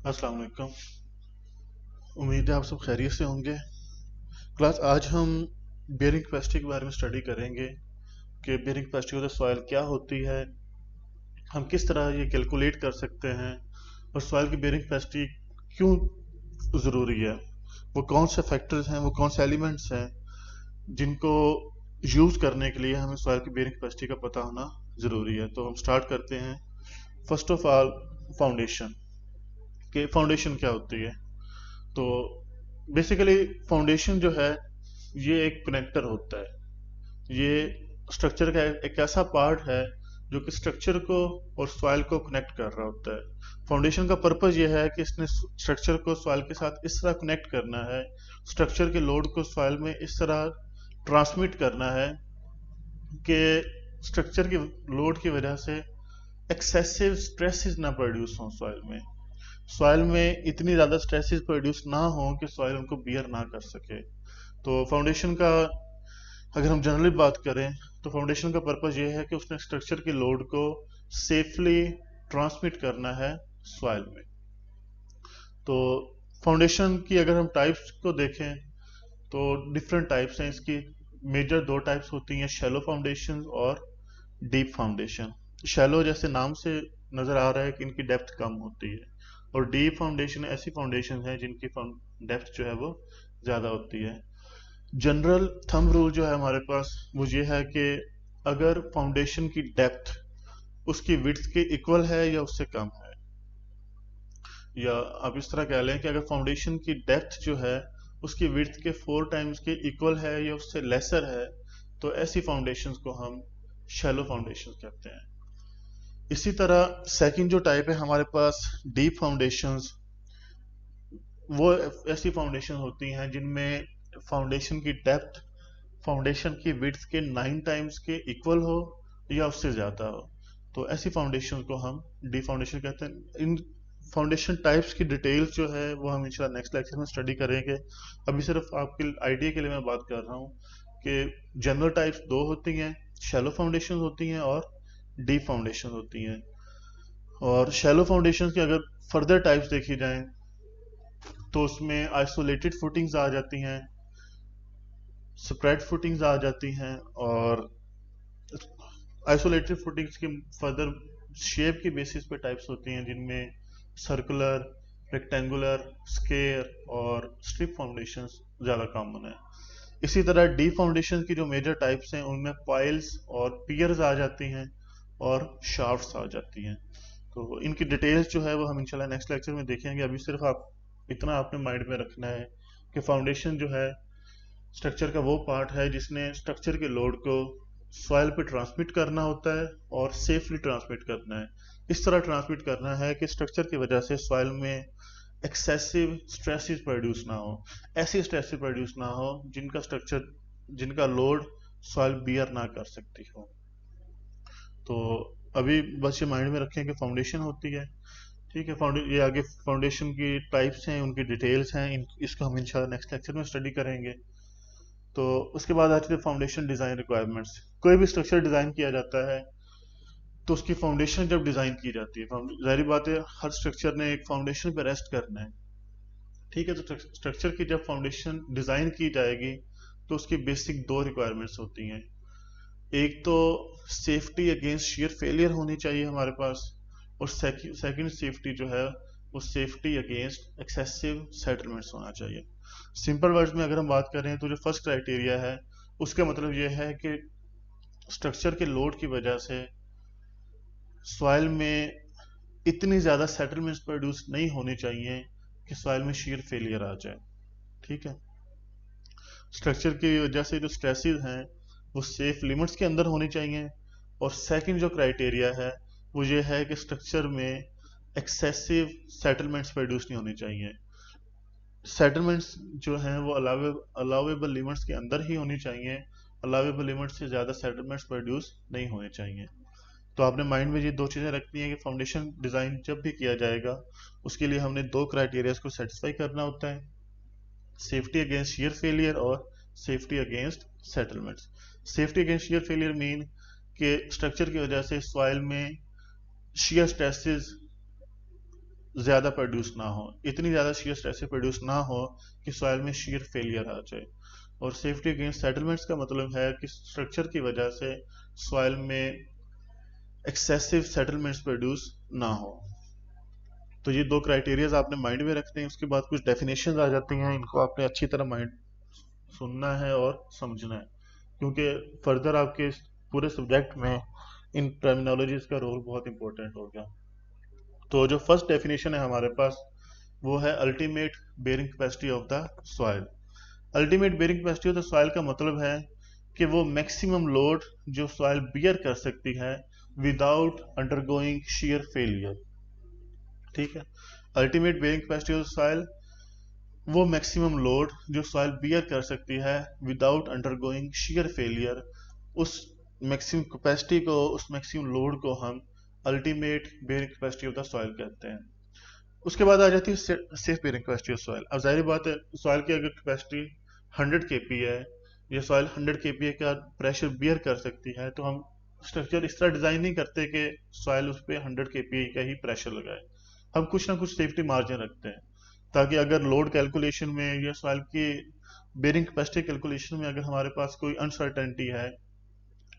अस्सलाम वालेकुम। उम्मीद है आप सब खैरियत से होंगे। क्लास आज हम बेयरिंग कैपेसिटी के बारे में स्टडी करेंगे कि bearing capacity of the soil क्या होती है, हम किस तरह ये कैलकुलेट कर सकते हैं और सॉइल की बेयरिंग कैपेसिटी क्यों ज़रूरी है, वो कौन से फैक्टर्स हैं, वो कौन से एलिमेंट्स हैं जिनको यूज़ करने के लिए हमें सॉइल की बेयरिंग कैपेसिटी का पता होना ज़रूरी है। तो हम स्टार्ट करते हैं। First of all, foundation. कि फाउंडेशन क्या होती है। तो बेसिकली फाउंडेशन जो है ये एक कनेक्टर होता है। ये स्ट्रक्चर का एक ऐसा पार्ट है जो कि स्ट्रक्चर को और सॉइल को कनेक्ट कर रहा होता है। फाउंडेशन का पर्पस ये है कि इसने स्ट्रक्चर को सॉइल के साथ इस तरह कनेक्ट करना है, स्ट्रक्चर के लोड को सॉइल में इस तरह ट्रांसमिट करना है कि स्ट्रक्चर की लोड की वजह से एक्सेसिव स्ट्रेसेस ना प्रोड्यूस हों सॉइल में। सॉइल में इतनी ज़्यादा स्ट्रेसेस प्रोड्यूस ना हो कि सॉइल उनको बियर ना कर सके। तो फाउंडेशन का अगर हम जनरली बात करें तो फाउंडेशन का पर्पस ये है कि उसने स्ट्रक्चर की लोड को सेफली ट्रांसमिट करना है सॉइल में। तो फाउंडेशन की अगर हम टाइप्स को देखें तो डिफरेंट टाइप्स हैं इसकी। मेजर दो टाइप्स होती हैं, शैलो फाउंडेशन और डीप फाउंडेशन। शैलो जैसे नाम से नजर आ रहा है कि इनकी डेप्थ कम होती है, और डीप फाउंडेशन ऐसी फाउंडेशन है जिनकी डेप्थ जो है वो ज्यादा होती है। जनरल थंब रूल जो है हमारे पास वो ये है कि अगर फाउंडेशन की डेप्थ उसकी विड्थ के इक्वल है या उससे कम है, या आप इस तरह कह लें कि अगर फाउंडेशन की डेप्थ जो है उसकी विड्थ के 4 टाइम्स के इक्वल है या उससे लेसर है, तो ऐसी फाउंडेशंस को हम शैलो फाउंडेशन कहते हैं। इसी तरह सेकंड जो टाइप है हमारे पास डीप फाउंडेशंस, वो ऐसी फाउंडेशन होती हैं जिनमें फाउंडेशन की डेप्थ फाउंडेशन की विड्थ के 9 टाइम्स के इक्वल हो या उससे ज्यादा हो, तो ऐसी फाउंडेशन को हम डी फाउंडेशन कहते हैं। इन फाउंडेशन टाइप्स की डिटेल्स जो है वो हम इंशाल्लाह नेक्स्ट लेक्चर में स्टडी करेंगे। अभी सिर्फ आपके आइडिया के लिए मैं बात कर रहा हूँ कि जनरल टाइप्स दो होती हैं, शैलो फाउंडेशन होती हैं और डीप फाउंडेशन होती हैं। और शैलो फाउंडेशन की अगर फर्दर टाइप्स देखी जाएं तो उसमें आइसोलेटेड फुटिंग्स आ जाती हैं, स्प्रेड फुटिंग्स आ जाती हैं, और आइसोलेटेड फुटिंग्स की फर्दर शेप की बेसिस पे टाइप्स होती हैं जिनमें सर्कुलर, रेक्टेंगुलर, स्केयर और स्ट्रिप फाउंडेशंस ज़्यादा कॉमन है। इसी तरह डी फाउंडेशन की जो मेजर टाइप्स हैं उनमें पाइल्स और पियर्स आ जाती हैं और शाफ्ट्स आ जाती हैं। तो इनकी डिटेल्स जो है वो हम इंशाल्लाह नेक्स्ट लेक्चर में देखेंगे। अभी सिर्फ आप इतना आपने माइंड में रखना है कि फाउंडेशन जो है स्ट्रक्चर का वो पार्ट है जिसने स्ट्रक्चर के लोड को सॉइल पे ट्रांसमिट करना होता है और सेफली ट्रांसमिट करना है। इस तरह ट्रांसमिट करना है कि स्ट्रक्चर की वजह से सॉइल में एक्सेसिव स्ट्रेसेस प्रोड्यूस ना हो, ऐसी स्ट्रेसेस प्रोड्यूस ना हो जिनका लोड सॉइल बियर ना कर सकती हो। तो अभी बस ये माइंड में रखें कि फाउंडेशन होती है। ठीक है, ये आगे फाउंडेशन की टाइप्स हैं, उनकी डिटेल्स हैं, इसको हम इंशाल्लाह नेक्स्ट लेक्चर में स्टडी करेंगे। तो उसके बाद आती है फाउंडेशन डिजाइन रिक्वायरमेंट्स। कोई भी स्ट्रक्चर डिजाइन किया जाता है तो उसकी फाउंडेशन जब डिजाइन की जाती है, जाहिर बात है हर स्ट्रक्चर ने एक फाउंडेशन पे रेस्ट करना है। ठीक है, तो स्ट्रक्चर की जब फाउंडेशन डिजाइन की जाएगी तो उसकी बेसिक दो रिक्वायरमेंट्स होती हैं। एक तो सेफ्टी अगेंस्ट शेयर फेलियर होनी चाहिए हमारे पास, और सेकंड सेफ्टी जो है वो सेफ्टी अगेंस्ट एक्सेसिव सेटलमेंट्स होना चाहिए। सिंपल वर्ड्स में अगर हम बात करें तो जो फर्स्ट क्राइटेरिया है उसका मतलब यह है कि स्ट्रक्चर के लोड की वजह से सॉइल में इतनी ज्यादा सेटलमेंट्स प्रोड्यूस नहीं होनी चाहिए कि सॉइल में शीयर फेलियर आ जाए। ठीक है, स्ट्रक्चर की वजह से जो स्ट्रेसेस हैं वो सेफ लिमिट्स के अंदर होनी चाहिए। और सेकंड जो क्राइटेरिया है वो ये है कि स्ट्रक्चर में एक्सेसिव सेटलमेंट्स प्रोड्यूस नहीं होनी चाहिए। सेटलमेंट्स जो हैं वो अलाउेबल लिमिट्स के अंदर ही होनी चाहिए, अलाउेबल लिमिट्स से ज़्यादा सेटलमेंट्स प्रोड्यूस नहीं होने चाहिए। तो आपने माइंड में ये दो चीज़ें रखनी है कि फाउंडेशन डिज़ाइन जब भी किया जाएगा उसके लिए हमने दो क्राइटेरियाज को सेटिस्फाई करना होता है, सेफ्टी अगेंस्ट शीयर फेलियर और safety against settlements. Safety against shear failure mean कि स्ट्रक्चर की वजह से सॉइल में शीयर स्ट्रेसेस ज़्यादा प्रोड्यूस ना हो, इतनी ज़्यादा shear स्ट्रेस प्रोड्यूस ना हो कि सॉइल में shear फेलियर आ जाए। और सेफ्टी अगेंस्ट सेटलमेंट्स का मतलब है कि स्ट्रक्चर की वजह से सॉइल में एक्सेसिव सेटलमेंट्स प्रोड्यूस ना हो। तो ये दो क्राइटेरियाज आपने माइंड में रखने हैं। उसके बाद कुछ डेफिनेशंस आ जाती हैं, इनको आपने अच्छी तरह माइंड सुनना है और समझना है, क्योंकि फर्दर आपके इस पूरे सब्जेक्ट में इन टर्मिनोलॉजीज का रोल बहुत इंपॉर्टेंट हो गया। तो जो फर्स्ट डेफिनेशन है हमारे पास वो है ultimate bearing capacity of the soil. Ultimate bearing capacity of the soil का मतलब है कि वो मैक्सिमम लोड जो सॉइल बियर कर सकती है विदाउट अंडरगोइंग shear फेलियर। ठीक है, ultimate bearing capacity of soil वो मैक्सिमम लोड जो सॉइल बियर कर सकती है विदाउट अंडरगोइंग shear फेलियर, उस मैक्सिमम कैपेसिटी को, उस मैक्सिमम लोड को हम ultimate bearing capacity of the soil कहते हैं। उसके बाद आ जाती है safe bearing capacity of soil. अब जाहिर बात है, सॉइल की अगर कैपेसिटी 100 kPa है, या सॉइल 100 kPa का प्रेशर बियर कर सकती है, तो हम स्ट्रक्चर इस तरह डिजाइन नहीं करते कि सॉइल उस पर 100 kPa का ही प्रेशर लगाए। हम कुछ ना कुछ सेफ्टी मार्जिन रखते हैं, ताकि अगर लोड कैलकुलेशन में या सॉइल की बेयरिंग कैपेसिटी कैलकुलेशन में अगर हमारे पास कोई अनसर्टेनिटी है,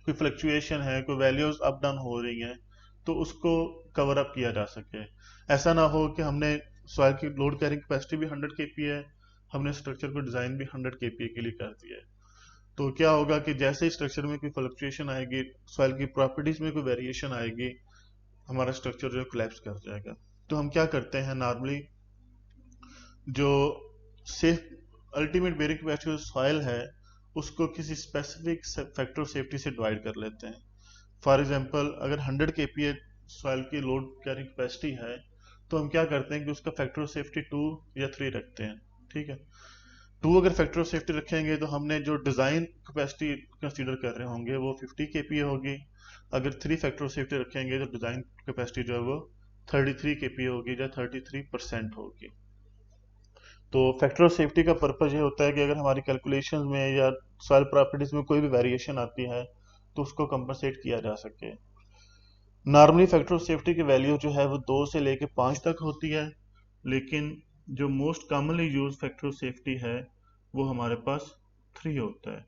कोई फ्लक्चुएशन है, कोई वैल्यूज अप डाउन हो रही हैं, तो उसको कवर अप किया जा सके। ऐसा ना हो कि हमने सॉइल की लोड कैरिंग कैपेसिटी भी 100 kPa है, हमने स्ट्रक्चर को डिजाइन भी 100 kPa के लिए कर दिया है। तो क्या होगा कि जैसे ही स्ट्रक्चर में कोई फ्लक्चुएशन आएगी, सॉइल की प्रॉपर्टीज में कोई वेरिएशन आएगी, हमारा स्ट्रक्चर जो कोलैप्स कर जाएगा। तो हम क्या करते हैं नॉर्मली, जो safe ultimate bearing capacity of soil है उसको किसी स्पेसिफिक फैक्टर ऑफ सेफ्टी से डिवाइड कर लेते हैं। फॉर एग्जांपल, अगर 100 kPa सॉइल की लोड कैरिंग कैपेसिटी है, तो हम क्या करते हैं कि उसका फैक्टर ऑफ सेफ्टी 2 या 3 रखते हैं। ठीक है, 2 अगर फैक्टर ऑफ सेफ्टी रखेंगे तो हमने जो डिजाइन कैपेसिटी कंसीडर कर रहे होंगे वो 50 kPa होगी। अगर 3 फैक्टर ऑफ सेफ्टी रखेंगे तो डिजाइन कैपेसिटी जो है वो 33 kPa होगी या 33% होगी। तो फैक्टर ऑफ सेफ्टी का पर्पज ये होता है कि अगर हमारी कैलकुलेशन में या सॉइल प्रॉपर्टीज में कोई भी वेरिएशन आती है तो उसको कंपनसेट किया जा सके। नॉर्मली फैक्टर ऑफ सेफ्टी की वैल्यू जो है वो 2 से लेके 5 तक होती है, लेकिन जो most commonly use factor of safety है वो हमारे पास 3 होता है।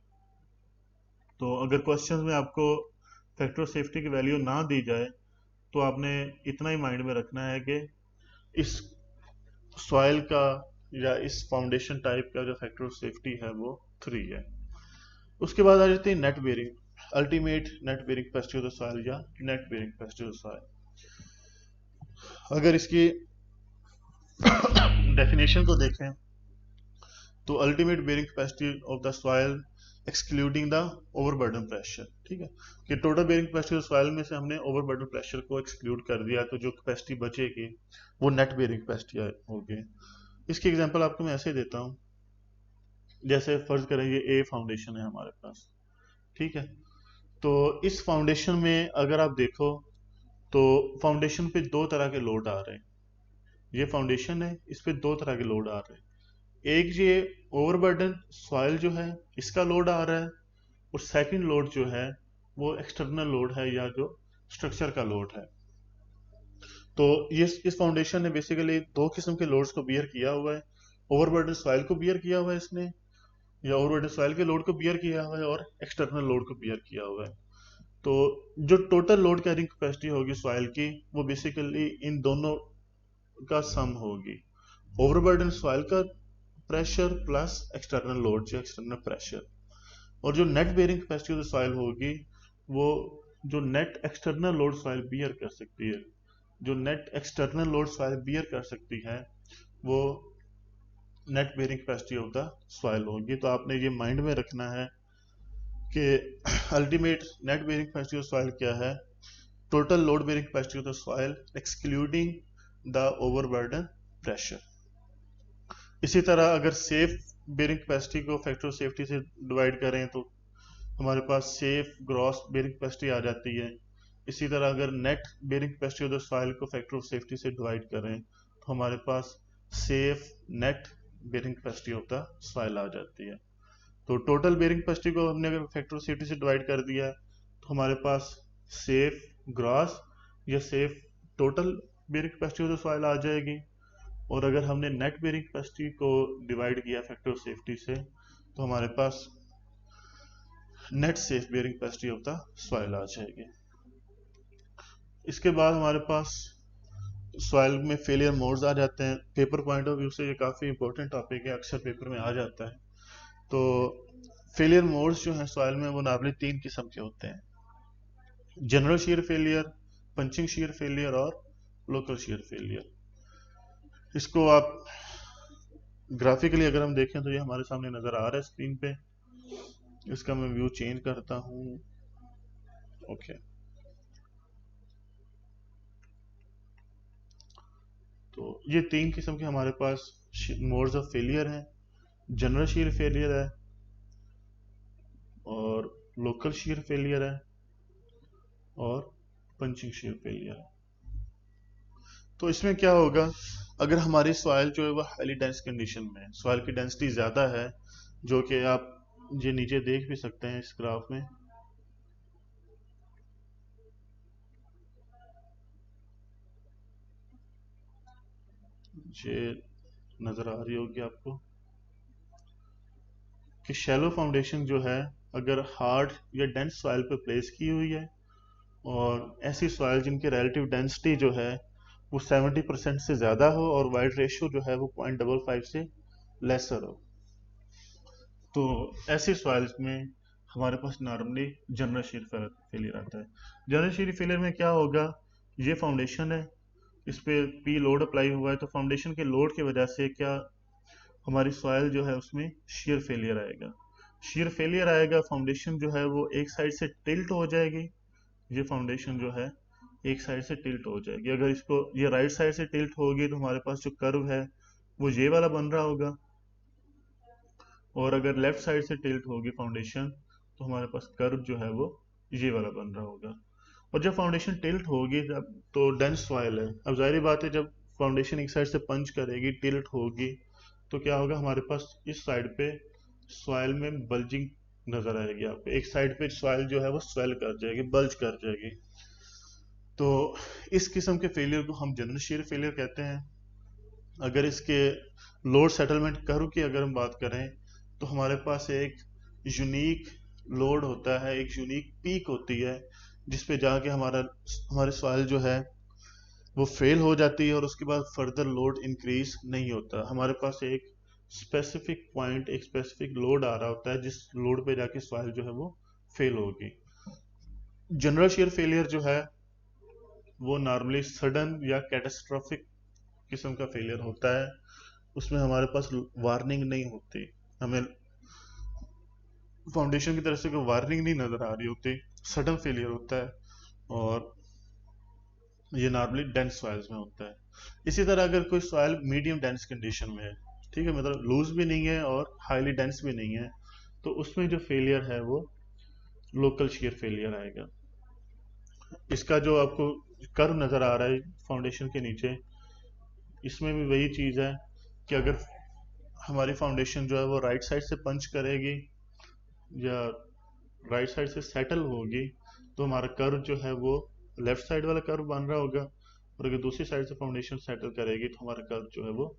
तो अगर क्वेश्चन में आपको फैक्टर ऑफ सेफ्टी की वैल्यू ना दी जाए तो आपने इतना ही माइंड में रखना है कि इस सॉइल का या इस फाउंडेशन टाइप का जो फैक्टर ऑफ सेफ्टी है वो 3 है। उसके बाद आ जाती है net bearing, ultimate net bearing capacity of the soil या net bearing capacity of the soil. अगर इसकी डेफिनेशन को देखें तो ultimate bearing capacity of the soil excluding the overburden pressure. ठीक है, कि total bearing capacity of soil में से हमने ओवरबर्डन प्रेशर को एक्सक्लूड कर दिया, तो जो कैपेसिटी बचेगी वो नेट बेयरिंग कैपेसिटी होगी। इसकी एग्जांपल आपको मैं ऐसे देता हूँ, जैसे फर्ज करें ये ए फाउंडेशन है हमारे पास। ठीक है, तो इस फाउंडेशन में अगर आप देखो तो फाउंडेशन पे 2 तरह के लोड आ रहे हैं। ये फाउंडेशन है, इस पे 2 तरह के लोड आ रहे हैं। एक ये ओवरबर्डन सॉइल जो है इसका लोड आ रहा है, और सेकंड लोड जो है वो एक्सटर्नल लोड है या जो स्ट्रक्चर का लोड है। तो ये इस फाउंडेशन ने बेसिकली 2 किस्म के लोड्स को बियर किया हुआ है। ओवरबर्डन सॉइल को बियर किया हुआ है इसने, या ओवरबर्डन सॉइल के लोड को बियर किया हुआ है, और एक्सटर्नल लोड को बियर किया हुआ है। तो जो टोटल लोड कैरिंग कैपेसिटी होगी सॉइल की वो बेसिकली इन दोनों का सम होगी, ओवरबर्डन सॉइल का प्रेशर प्लस एक्सटर्नल लोड या एक्सटर्नल प्रेशर। और जो net bearing capacity of the soil होगी वो जो net external load soil bear कर सकती है, जो net external load soil bear कर सकती है वो net bearing capacity of the soil होगी। तो आपने ये माइंड में रखना है कि ultimate net bearing capacity of soil क्या है, total load bearing capacity of the soil excluding the overburden pressure. इसी तरह अगर सेफ बेयरिंग कैपेसिटी को फैक्टर ऑफ सेफ्टी से डिवाइड करें तो हमारे पास सेफ ग्रॉस बेयरिंग कैपेसिटी आ जाती है। इसी तरह अगर net bearing capacity of the soil को फैक्टर ऑफ सेफ्टी से डिवाइड करें तो हमारे पास safe net bearing capacity of the soil आ जाती है। तो टोटल बेयरिंग कैपेसिटी को हमने अगर फैक्टर ऑफ सेफ्टी से डिवाइड कर दिया तो हमारे पास सेफ ग्रॉस या safe total bearing capacity of the soil आ जाएगी। और अगर हमने नेट बेयरिंग कैपेसिटी को डिवाइड किया फैक्टर ऑफ सेफ्टी से, तो हमारे पास net safe bearing capacity of the soil आ जाएगी। इसके बाद हमारे पास सॉइल में फेलियर मोड्स आ जाते हैं। पेपर पॉइंट ऑफ व्यू से ये काफ़ी इंपॉर्टेंट टॉपिक है, अक्सर पेपर में आ जाता है। तो फेलियर मोड्स जो हैं सॉइल में वो नॉर्मली 3 किस्म के होते हैं: general shear failure, punching shear failure और लोकल शीयर फेलियर। इसको आप ग्राफिकली अगर हम देखें तो ये हमारे सामने नजर आ रहा है स्क्रीन पे। इसका मैं व्यू चेंज करता हूं। ओके, तो ये 3 किस्म के हमारे पास मोड्स ऑफ फेलियर हैं। जनरल शीयर फेलियर है और लोकल शीयर फेलियर है और पंचिंग शीयर फेलियर है। तो इसमें क्या होगा, अगर हमारी सॉइल जो है वो हाईली डेंस कंडीशन में है, सॉइल की डेंसिटी ज़्यादा है, जो कि आप ये नीचे देख भी सकते हैं इस ग्राफ में। ये नज़र आ रही होगी आपको कि शैलो फाउंडेशन जो है अगर हार्ड या डेंस सॉइल पे प्लेस की हुई है, और ऐसी सॉइल जिनकी रिलेटिव डेंसिटी जो है वो 70% से ज़्यादा हो और वाइड रेशियो जो है वो 0.55 से लेसर हो, तो ऐसी सॉइल्स में हमारे पास नॉर्मली जनरल शीयर फेलियर आता है। जनरल शीयर फेलियर में क्या होगा, ये फाउंडेशन है, इस पे पी लोड अप्लाई हुआ है, तो फाउंडेशन के लोड की वजह से क्या हमारी सॉइल जो है उसमें शीयर फेलियर आएगा। शीयर फेलियर आएगा, फाउंडेशन जो है वो एक साइड से टिल्ट हो जाएगी। ये फाउंडेशन जो है एक साइड से टिल्ट हो जाएगी। अगर इसको ये राइट साइड से टिल्ट होगी तो हमारे पास जो कर्व है वो ये वाला बन रहा होगा, और अगर लेफ्ट साइड से टिल्ट होगी फाउंडेशन तो हमारे पास कर्व जो है वो ये वाला बन रहा होगा। और जब फाउंडेशन टिल्ट होगी जब, तो डेंस सॉइल है, अब जाहिर बात है जब फाउंडेशन एक साइड से पंच करेगी, टिल्ट होगी, तो क्या होगा, हमारे पास इस साइड पे सॉइल में बल्जिंग नजर आएगी आपको। एक साइड पे सॉइल जो है वो स्वेल कर जाएगी, बल्ज कर जाएगी। तो इस किस्म के फेलियर को हम जनरल शीयर फेलियर कहते हैं। अगर इसके लोड सेटलमेंट कर्व की अगर हम बात करें तो हमारे पास एक यूनिक लोड होता है, एक यूनिक पीक होती है जिसपे जाके हमारे सॉइल जो है वो फेल हो जाती है और उसके बाद फर्दर लोड इंक्रीज नहीं होता। हमारे पास एक स्पेसिफिक पॉइंट, एक स्पेसिफिक लोड आ रहा होता है जिस लोड पे जाके सॉइल जो है वो फेल होगी। जनरल शीयर फेलियर जो है वो नॉर्मली सडन या कैटास्ट्रोफिक किस्म का फेलियर होता है। उसमें हमारे पास वार्निंग नहीं होती, हमें फाउंडेशन की तरफ से कोई वार्निंग नहीं नजर आ रही होती, सडन फेलियर होता है, और ये नॉर्मली डेंस सॉइल्स में होता है। इसी तरह अगर कोई सॉइल मीडियम डेंस कंडीशन में है, ठीक है, मतलब लूज भी नहीं है और हाईली डेंस भी नहीं है, तो उसमें जो फेलियर है वो लोकल शीयर फेलियर आएगा। इसका जो आपको कर्व नजर आ रहा है फाउंडेशन के नीचे, इसमें भी वही चीज है कि अगर हमारी फाउंडेशन जो है वो राइट साइड से पंच करेगी या राइट साइड से सेटल होगी, तो हमारा कर्व जो है वो लेफ्ट साइड वाला कर्व बन रहा होगा, और अगर दूसरी साइड से फाउंडेशन सेटल करेगी तो हमारा कर्व जो है वो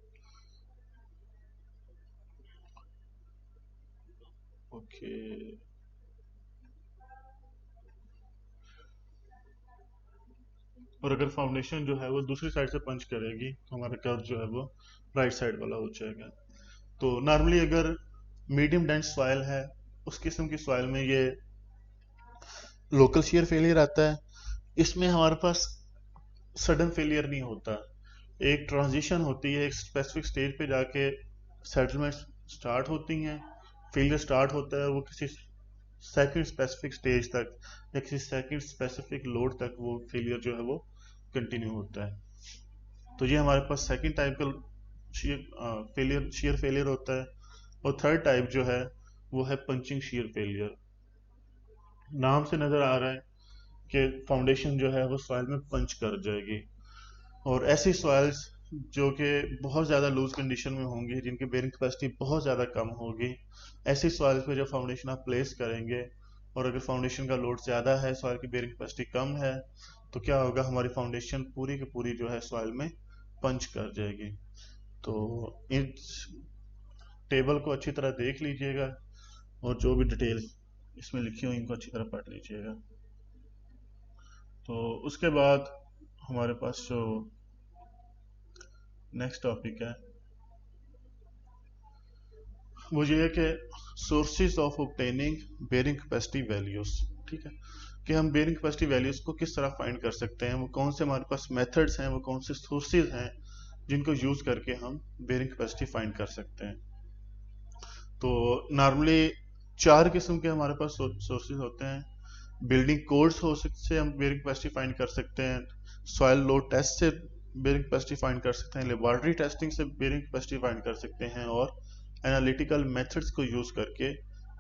ओके और अगर फाउंडेशन जो है वो दूसरी साइड से पंच करेगी तो हमारा कर्व जो है वो राइट साइड वाला हो जाएगा। तो नॉर्मली अगर मीडियम डेंस सॉइल है उस किस्म की सॉइल में ये लोकल शीयर फेलियर आता है। इसमें हमारे पास सडन फेलियर नहीं होता, एक ट्रांजिशन होती है, एक स्पेसिफिक स्टेज पे जाके सेटलमेंट स्टार्ट होती हैं, फेलियर स्टार्ट होता है, वो किसी सेकंड स्पेसिफिक स्टेज तक या किसी सेकंड स्पेसिफिक लोड तक वो फेलियर जो है वो कंटिन्यू होता है। तो ये हमारे पास सेकंड टाइप का शीयर फेलियर होता है। और थर्ड टाइप जो है वो है पंचिंग शीयर फेलियर। नाम से नजर आ रहा है कि फाउंडेशन जो है वो सॉइल में पंच कर जाएगी, और ऐसी सॉइल्स जो कि बहुत ज़्यादा लूज कंडीशन में होंगी, जिनकी बेयरिंग कैपेसिटी बहुत ज़्यादा कम होगी, ऐसी सॉइल्स पे जब फाउंडेशन आप प्लेस करेंगे और अगर फाउंडेशन का लोड ज़्यादा है, सॉइल की बेयरिंग कैपेसिटी कम है, तो क्या होगा, हमारी फाउंडेशन पूरी की पूरी जो है सॉइल में पंच कर जाएगी। तो इस टेबल को अच्छी तरह देख लीजिएगा और जो भी डिटेल इसमें लिखी हुई इनको अच्छी तरह पढ़ लीजिएगा। तो उसके बाद हमारे पास जो नेक्स्ट टॉपिक है वो ये है कि sources of obtaining bearing capacity values. ठीक है, कि हम बेयरिंग कैपेसिटी वैल्यूज को किस तरह फाइंड कर सकते हैं, वो कौन से हमारे पास मेथड्स हैं, वो कौन से सोर्सेज हैं जिनको यूज करके हम बेयरिंग कैपेसिटी फाइंड कर सकते हैं। तो नॉर्मली 4 किस्म के हमारे पास सोर्सेज होते हैं। बिल्डिंग कोड्स हो सकते से हम बेयरिंग कैपेसिटी फाइंड कर सकते हैं, सॉइल लोड टेस्ट से बेयरिंग कैपेसिटी फाइंड कर सकते हैं, लेबोरेटरी टेस्टिंग से बेयरिंग कैपेसिटी फाइंड कर सकते हैं, और एनालिटिकल मेथड्स को यूज करके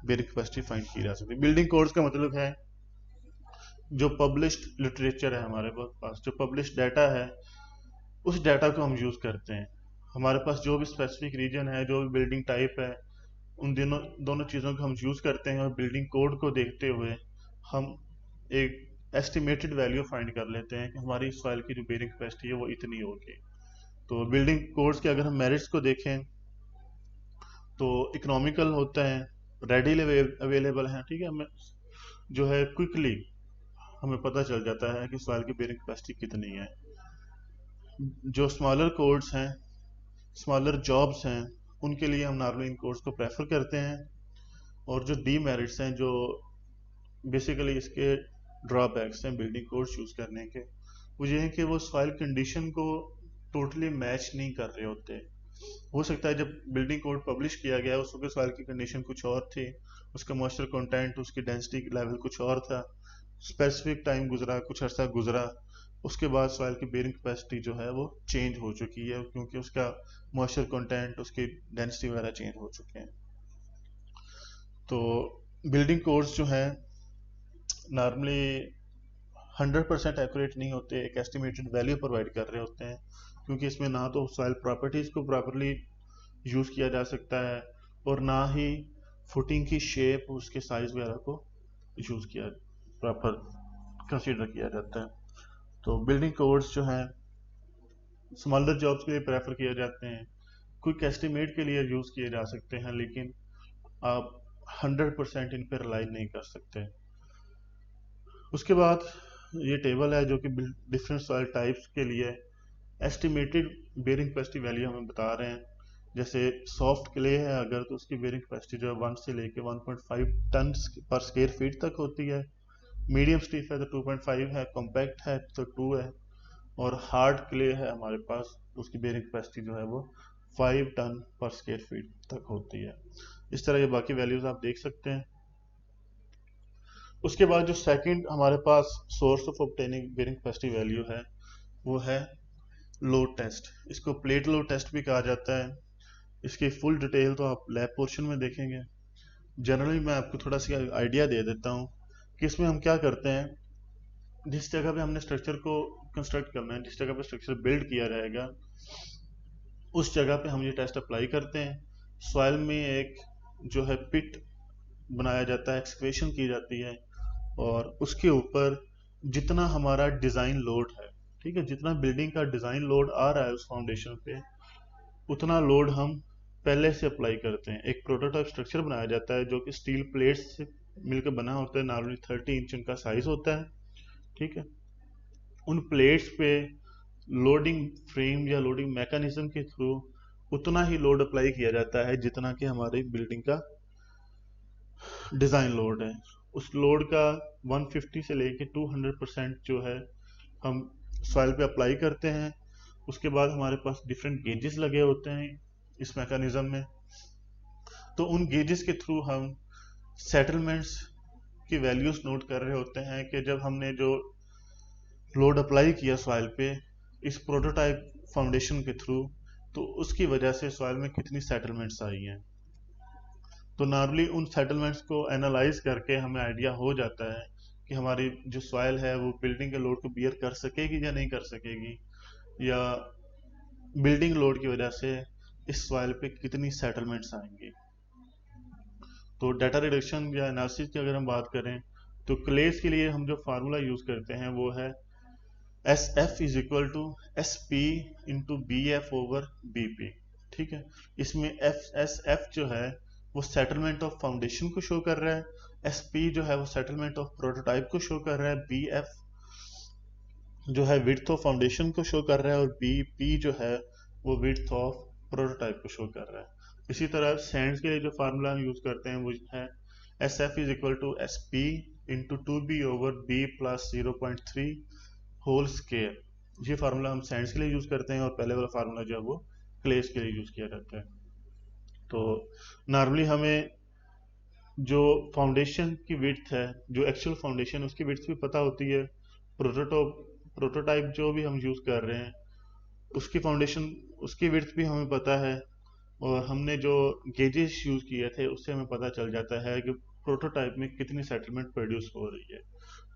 बेयरिंग कैपेसिटी फाइंड की जा सकती है। बिल्डिंग कोड्स का मतलब है जो पब्लिश्ड लिटरेचर है, हमारे पास जो पब्लिश्ड डाटा है उस डाटा को हम यूज करते हैं। हमारे पास जो भी स्पेसिफिक रीजन है, जो भी बिल्डिंग टाइप है, उन दोनों चीज़ों को हम यूज करते हैं और बिल्डिंग कोड को देखते हुए हम एक एस्टिमेटेड वैल्यू फाइंड कर लेते हैं कि हमारी सॉइल की जो बेयरिंग कैपेसिटी है वो इतनी होगी। तो बिल्डिंग कोड्स के अगर हम मेरिट्स को देखें तो इकोनॉमिकल होता है, रेडीली अवेलेबल है। ठीक है, हमें जो है क्विकली हमें पता चल जाता है कि सॉइल की बेयरिंग कैपेसिटी कितनी है। जो स्मॉलर कोड्स हैं, स्मॉलर जॉब्स हैं, उनके लिए हम नॉर्मली इन कोड्स को प्रेफर करते हैं। और जो डीमेरिट्स हैं, जो बेसिकली इसके ड्रॉबैक्स हैं बिल्डिंग कोड्स यूज करने के, वो ये है कि वो सॉइल कंडीशन को टोटली मैच नहीं कर रहे होते। हो सकता है जब बिल्डिंग कोड पब्लिश किया गया उस वक्त सॉइल की कंडीशन कुछ और थी, उसका मॉइस्चर कंटेंट, उसकी डेंसिटी लेवल कुछ और था, स्पेसिफिक टाइम गुजरा, कुछ अर्सा गुजरा, उसके बाद सॉइल की बेयरिंग कैपेसिटी जो है वो चेंज हो चुकी है, क्योंकि उसका मॉइस्चर कंटेंट, उसकी डेंसिटी वगैरह चेंज हो चुके हैं। तो बिल्डिंग कोड्स जो है नॉर्मली 100% एक्यूरेट नहीं होते, एक एस्टिमेटेड वैल्यू प्रोवाइड कर रहे होते हैं, क्योंकि इसमें ना तो सॉइल प्रॉपर्टीज को प्रॉपरली यूज किया जा सकता है और ना ही फुटिंग की शेप, उसके साइज वगैरह को यूज किया प्रॉपर कंसीडर किया जाता है। तो बिल्डिंग कोड्स जो हैं स्मॉलर जॉब्स के लिए प्रेफर किए जाते हैं, क्विक एस्टिमेट के लिए यूज किए जा सकते हैं, लेकिन आप 100% इन पर रिलाई नहीं कर सकते। उसके बाद ये टेबल है जो कि डिफरेंट सॉइल टाइप्स के लिए एस्टिमेटेड बेयरिंग कैपेसिटी वैल्यू हमें बता रहे हैं। जैसे सॉफ्ट क्ले है अगर, तो उसकी बेयरिंग कैपेसिटी जो है 1 से लेके 1.5 टन पर स्क्वायर फीट तक होती है। मीडियम स्टिफ है तो 2.5 है, कॉम्पैक्ट है तो 2 है, और हार्ड क्ले है हमारे पास, उसकी बेयरिंग कैपेसिटी जो है वो 5 टन पर स्क्वायर फीट तक होती है। इस तरह ये बाकी वैल्यूज आप देख सकते हैं। उसके बाद जो सेकंड हमारे पास source of obtaining bearing capacity value है वो है लोड टेस्ट। इसको प्लेट लोड टेस्ट भी कहा जाता है। इसकी फुल डिटेल तो आप लैब पोर्शन में देखेंगे। जनरली मैं आपको थोड़ा सा आइडिया दे देता हूँ कि इसमें हम क्या करते हैं। जिस जगह पे हमने स्ट्रक्चर को कंस्ट्रक्ट करना है, जिस जगह पे स्ट्रक्चर बिल्ड किया जाएगा, उस जगह पे हम ये टेस्ट अप्लाई करते हैं। सॉइल में एक जो है पिट बनाया जाता है, एक्सकवेशन की जाती है, और उसके ऊपर जितना हमारा डिजाइन लोड है, ठीक है, जितना बिल्डिंग का डिजाइन लोड आ रहा है उस फाउंडेशन पे, उतना लोड हम पहले से अप्लाई करते हैं। एक प्रोटोटाइप स्ट्रक्चर बनाया जाता है जो कि स्टील प्लेट्स से मिलकर बना होता है, नॉर्मली 30 इंच उनका साइज होता है। ठीक है, उन प्लेट्स पे लोडिंग फ्रेम या लोडिंग मैकेनिज्म के थ्रू उतना ही लोड अप्लाई किया जाता है जितना कि हमारी बिल्डिंग का डिजाइन लोड है। उस लोड का 150 से लेके 200% जो है हम सॉइल पे अप्लाई करते हैं। उसके बाद हमारे पास डिफरेंट गेजेस लगे होते हैं इस मैकेनिज्म में, तो उन गेजेस के थ्रू हम सेटलमेंट्स की वैल्यूज नोट कर रहे होते हैं कि जब हमने जो लोड अप्लाई किया सॉइल पे इस प्रोटोटाइप फाउंडेशन के थ्रू, तो उसकी वजह से सॉइल में कितनी सेटलमेंट्स आई हैं। तो नॉर्मली उन सेटलमेंट्स को एनालाइज करके हमें आइडिया हो जाता है कि हमारी जो सॉइल है वो बिल्डिंग के लोड को बियर कर सकेगी या नहीं कर सकेगी, या बिल्डिंग लोड की वजह से इस सॉइल पे कितनी सेटलमेंट्स आएंगी। तो डाटा रिडक्शन या एनालिसिस की अगर हम बात करें तो क्लेस के लिए हम जो फार्मूला यूज करते हैं वो है S F is equal to S P into B F over B P. ठीक है, इसमें एफ एस एफ जो है वो सेटलमेंट ऑफ फाउंडेशन को शो कर रहा है, एस पी जो है वो सेटलमेंट ऑफ प्रोटोटाइप को शो कर रहा है, बी एफ जो है विड्थ ऑफ फाउंडेशन को शो कर रहा है, और बी पी जो है वो विड्थ ऑफ प्रोटोटाइप को शो कर रहा है। इसी तरह सैंड्स के लिए जो फार्मूला हम यूज करते हैं वो है S F is equal to S P into two B over B plus 0.3 whole square. ये फार्मूला हम सैंड्स के लिए यूज करते हैं, और पहले वाला फार्मूला जो है वो क्लेस के लिए यूज किया जाता है। तो नॉर्मली हमें जो फाउंडेशन की विड्थ है, जो एक्चुअल फाउंडेशन उसकी विड्थ भी पता होती है, प्रोटोटाइप जो भी हम यूज कर रहे हैं उसकी फाउंडेशन उसकी विड्थ भी हमें पता है, और हमने जो गेजेस यूज किए थे उससे हमें पता चल जाता है कि प्रोटोटाइप में कितनी सेटलमेंट प्रोड्यूस हो रही है।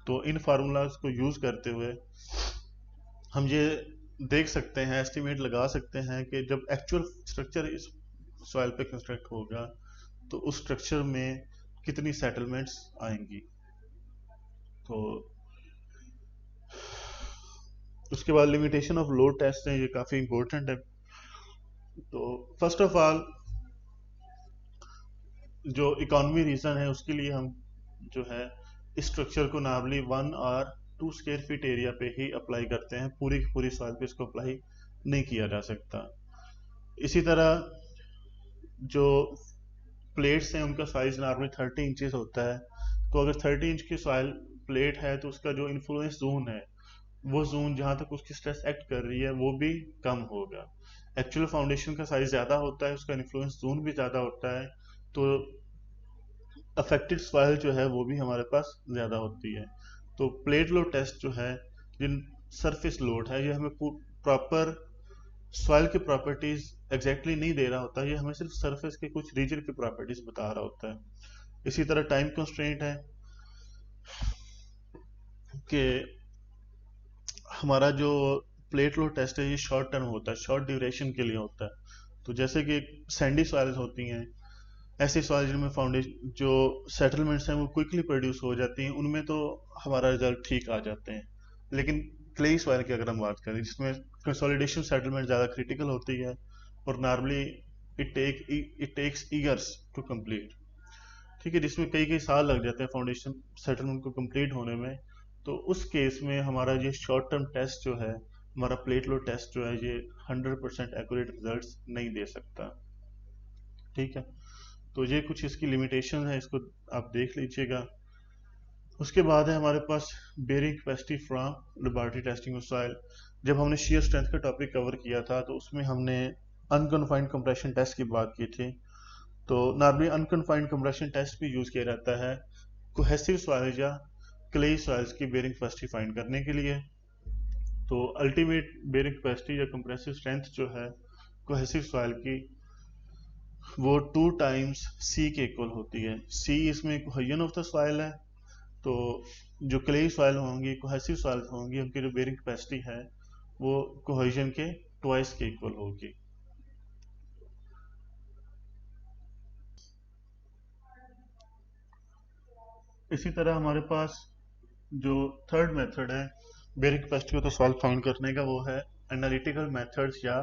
तो इन फार्मूलाज को यूज करते हुए हम ये देख सकते हैं, एस्टिमेट लगा सकते हैं कि जब एक्चुअल स्ट्रक्चर इस सॉइल पे कंस्ट्रक्ट होगा तो उस स्ट्रक्चर में कितनी सेटलमेंट्स आएंगी। तो उसके बाद लिमिटेशन ऑफ लोड टेस्ट है, ये काफी इंपॉर्टेंट है। तो फर्स्ट ऑफ ऑल जो इकोनॉमी रीजन है उसके लिए हम जो है इस स्ट्रक्चर को नॉर्मली 1 और 2 स्क्वायर फीट एरिया पे ही अप्लाई करते हैं, पूरी की पूरी सॉइल पे इसको अप्लाई नहीं किया जा सकता। इसी तरह जो प्लेट्स हैं उनका साइज नॉर्मली 30 इंचेस होता है, तो अगर 30 इंच की सॉइल प्लेट है तो उसका जो इन्फ्लुएंस जोन है, वो जोन जहां तक उसकी स्ट्रेस एक्ट कर रही है वो भी कम होगा। एक्चुअल फाउंडेशन का साइज ज्यादा होता है, उसका इन्फ्लुएंस जोन भी ज्यादा होता है, तो अफेक्टेड सॉइल जो है वो भी हमारे पास ज्यादा होती है। तो प्लेट लोड टेस्ट जो है, जिन सरफेस लोड है, ये हमें प्रॉपर सॉइल की प्रॉपर्टीज एग्जैक्टली नहीं दे रहा होता, ये हमें सिर्फ सरफेस के कुछ रीजन की प्रॉपर्टीज बता रहा होता है। इसी तरह टाइम कंस्ट्रेंट है कि हमारा जो प्लेट लोड टेस्ट है ये शॉर्ट टर्म होता है, शॉर्ट ड्यूरेशन के लिए होता है। तो जैसे कि सैंडी सॉइल्स होती हैं, ऐसी सॉइल जिनमें फाउंडेशन जो सेटलमेंट्स हैं वो क्विकली प्रोड्यूस हो जाती हैं, उनमें तो हमारा रिजल्ट ठीक आ जाते हैं। लेकिन क्लेई सॉइल की अगर हम बात करें जिसमें कंसोलिडेशन सेटलमेंट ज़्यादा क्रिटिकल होती है, और normally it takes years to complete, ठीक है, जिसमें कई कई साल लग जाते हैं फाउंडेशन सेटलमेंट को कंप्लीट होने में, तो उस केस में हमारा ये शॉर्ट टर्म टेस्ट जो है, हमारा प्लेट लोड टेस्ट जो है, ये 100% एक्यूरेट रिजल्ट्स नहीं दे सकता। ठीक है, तो ये कुछ इसकी लिमिटेशन है, इसको आप देख लीजिएगा। उसके बाद है हमारे पास bearing capacity from laboratory testing of soil. जब हमने शेयर स्ट्रेंथ का टॉपिक कवर किया था तो उसमें हमने अनकन्फाइंड कंप्रेशन टेस्ट की बात की थी। तो नॉर्मली अनकन्फाइंड कंप्रेशन टेस्ट भी यूज किया जाता है कोहेसिव सॉइल या क्लेई सॉइल्स की बेयरिंग कैपेसिटी फाइंड करने के लिए। तो अल्टीमेट बेयरिंग कैपेसिटी या कंप्रेसिव स्ट्रेंथ जो है कोहेसिव सॉइल की, वो 2 टाइम्स सी के इक्वल होती है। सी इसमें कोहेजन ऑफ द सॉइल है, तो जो क्लेई सॉइल होंगी, कोहेसिव सॉइल होंगी, उनकी जो बेयरिंग कैपेसिटी है वो कोहेजन के ट्वाइस के इक्वल होगी। इसी तरह हमारे पास जो थर्ड मेथड है बेयरिंग कैपेसिटी को तो सॉल्व फाइंड करने का, वो है एनालिटिकल मेथड्स या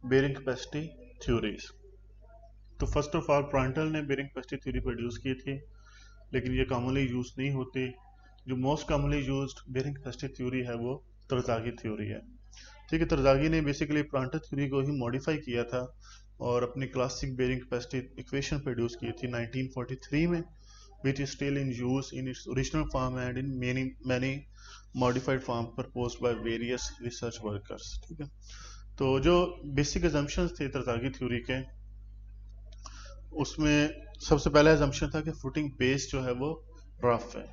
बेयरिंग कैपेसिटी थ्योरीज। तो फर्स्ट ऑफ ऑल प्रांटल ने बेयरिंग कैपेसिटी थ्योरी प्रोड्यूस की थी, लेकिन ये कॉमनली यूज नहीं होती। जो most commonly used bearing capacity theory है वो तरजागी थ्योरी है। ठीक है, तरजागी ने बेसिकली प्रांटल थ्योरी को ही मॉडिफाई किया था और अपनी classic bearing capacity equation produce की थी 1943 में, which is still in use in its original form and in many modified form proposed by various research workers। ठीक है, तो जो बेसिक assumptions थे तरजागी थ्योरी के, उसमें सबसे पहला assumption था कि फुटिंग बेस जो है वो रफ है।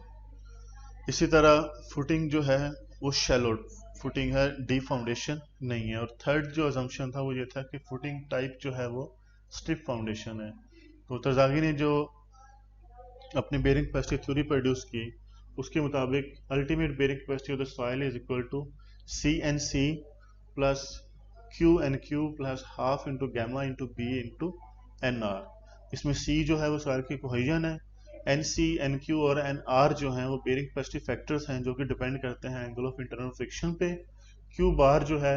इसी तरह फुटिंग जो है वो शैलो फुटिंग है, डीप फाउंडेशन नहीं है। और थर्ड जो assumption था वो ये था कि फुटिंग टाइप जो है वो स्टिफ फाउंडेशन है। तो तरजागी ने जो अपनी बेयरिंग कैपेसिटी थ्योरी प्रोड्यूस की, उसके मुताबिक ultimate bearing capacity of the soil is equal to C N C plus Q N Q plus half into gamma into B into N R. इसमें C जो है वो सॉइल की cohesion है, N C N Q और N R जो है वो बेयरिंग कैपेसिटी फैक्टर्स हैं जो कि डिपेंड करते हैं एंगल ऑफ इंटरनल फ्रिक्शन पे, क्यू बार जो है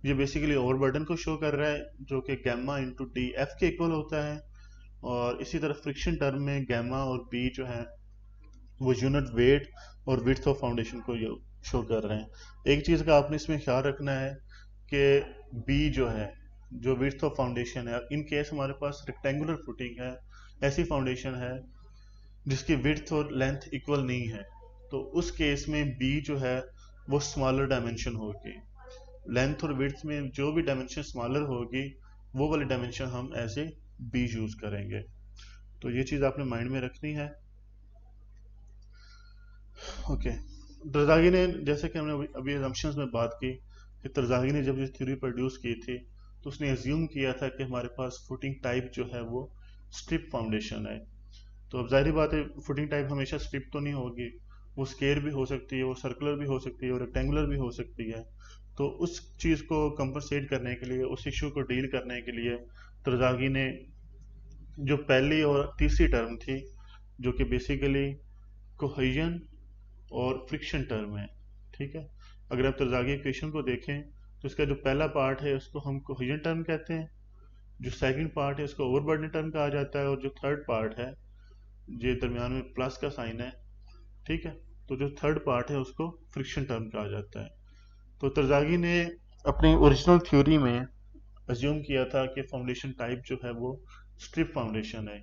ये बेसिकली ओवरबर्डन को शो कर रहा है, जो कि गैमा इंटू डी एफ के इक्वल होता है। और इसी तरह फ्रिक्शन टर्म में गैमा और बी जो है वो यूनिट वेट और विड्थ ऑफ फाउंडेशन को शो कर रहे हैं। एक चीज़ का आपने इसमें ख्याल रखना है कि बी जो है, जो विड्थ ऑफ फाउंडेशन है, इन केस हमारे पास रेक्टेंगुलर फुटिंग है, ऐसी फाउंडेशन है जिसकी विड्थ और लेंथ इक्वल नहीं है, तो उस केस में बी जो है वो स्मॉलर डायमेंशन होगी। लेंथ और विड्थ में जो भी डायमेंशन स्मॉलर होगी वो वाली डायमेंशन हम एज ए बी यूज करेंगे। तो ये चीज आपने माइंड में रखनी है। ओके, तरजागी ने, जैसे कि हमने अभी assumptions में बात की कि तरजागी ने जब ये थ्योरी प्रोड्यूस की थी तो उसने एज्यूम किया था कि हमारे पास फुटिंग टाइप जो है वो स्ट्रिप फाउंडेशन है। तो अब जाहिर बात है फुटिंग टाइप हमेशा स्ट्रिप तो नहीं होगी, वो स्केयर भी हो सकती है, वो सर्कुलर भी हो सकती है और रेक्टेंगुलर भी हो सकती है। तो उस चीज़ को कंपनसेट करने के लिए, उस इशू को डील करने के लिए तरजागी ने जो पहली और तीसरी टर्म थी, जो कि बेसिकली कोहेजन और फ्रिक्शन टर्म है, ठीक है। अगर आप तरजागी इक्वेशन को देखें तो इसका जो पहला पार्ट है उसको हम कोहेजन टर्म कहते हैं, जो सेकंड पार्ट है उसको ओवरबर्डन टर्म कहा जाता है, और जो थर्ड पार्ट है, ये दरमियान में प्लस का साइन है, ठीक है, तो जो थर्ड पार्ट है उसको फ्रिक्शन टर्म कहा जाता है। तो तरजागी ने अपनी ओरिजिनल थ्योरी में अज्यूम किया था कि फाउंडेशन टाइप जो है वो स्ट्रिप फाउंडेशन है।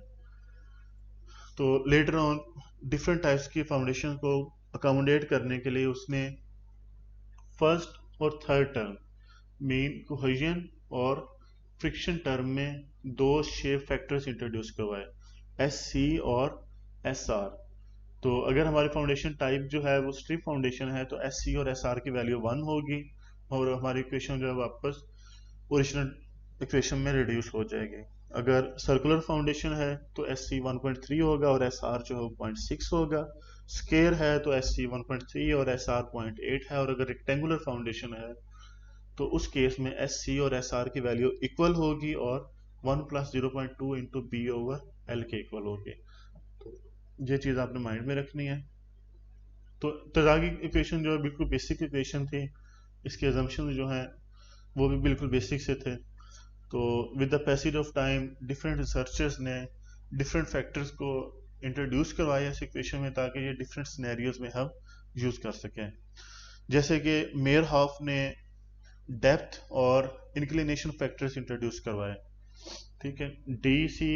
तो लेटर ऑन डिफरेंट टाइप्स की फाउंडेशन को अकोमोडेट करने के लिए उसने फर्स्ट और थर्ड टर्म मीन कोहेजन और फ्रिक्शन टर्म में दो शेप फैक्टर्स इंट्रोड्यूस करवाए, एस सी और एस आर। तो अगर हमारी फाउंडेशन टाइप जो है वो स्ट्रिप फाउंडेशन है तो एस सी और एस आर की वैल्यू 1 होगी और हमारी इक्वेशन जो है वापस ओरिजिनल इक्वेशन में रिड्यूस हो जाएगी। अगर सर्कुलर फाउंडेशन है तो एस सी 1.3 होगा और एस आर जो है 0.6 होगा। स्केयर है तो एस सी 1.3 और एस आर 0.8 है। और अगर रेक्टेंगुलर फाउंडेशन है तो उस केस में एस सी और एस आर की वैल्यू इक्वल होगी और 1 plus 0.2 into B over L के इक्वल होगी। तो ये चीज़ आपने माइंड में रखनी है। तो तजागी इक्वेशन जो है बिल्कुल बेसिक इक्वेशन थी, इसके अजम्पशन जो हैं वो भी बिल्कुल बेसिक से थे। तो with the passage of time different researchers ने डिफरेंट फैक्टर्स को इंट्रोड्यूस करवाया इस इक्वेशन में ताकि ये डिफरेंट सिनेरियोज में हम यूज कर सकें। जैसे कि मेयरहॉफ ने डेप्थ और इंक्लिनेशन फैक्टर्स इंट्रोड्यूस करवाए, ठीक है। डी सी,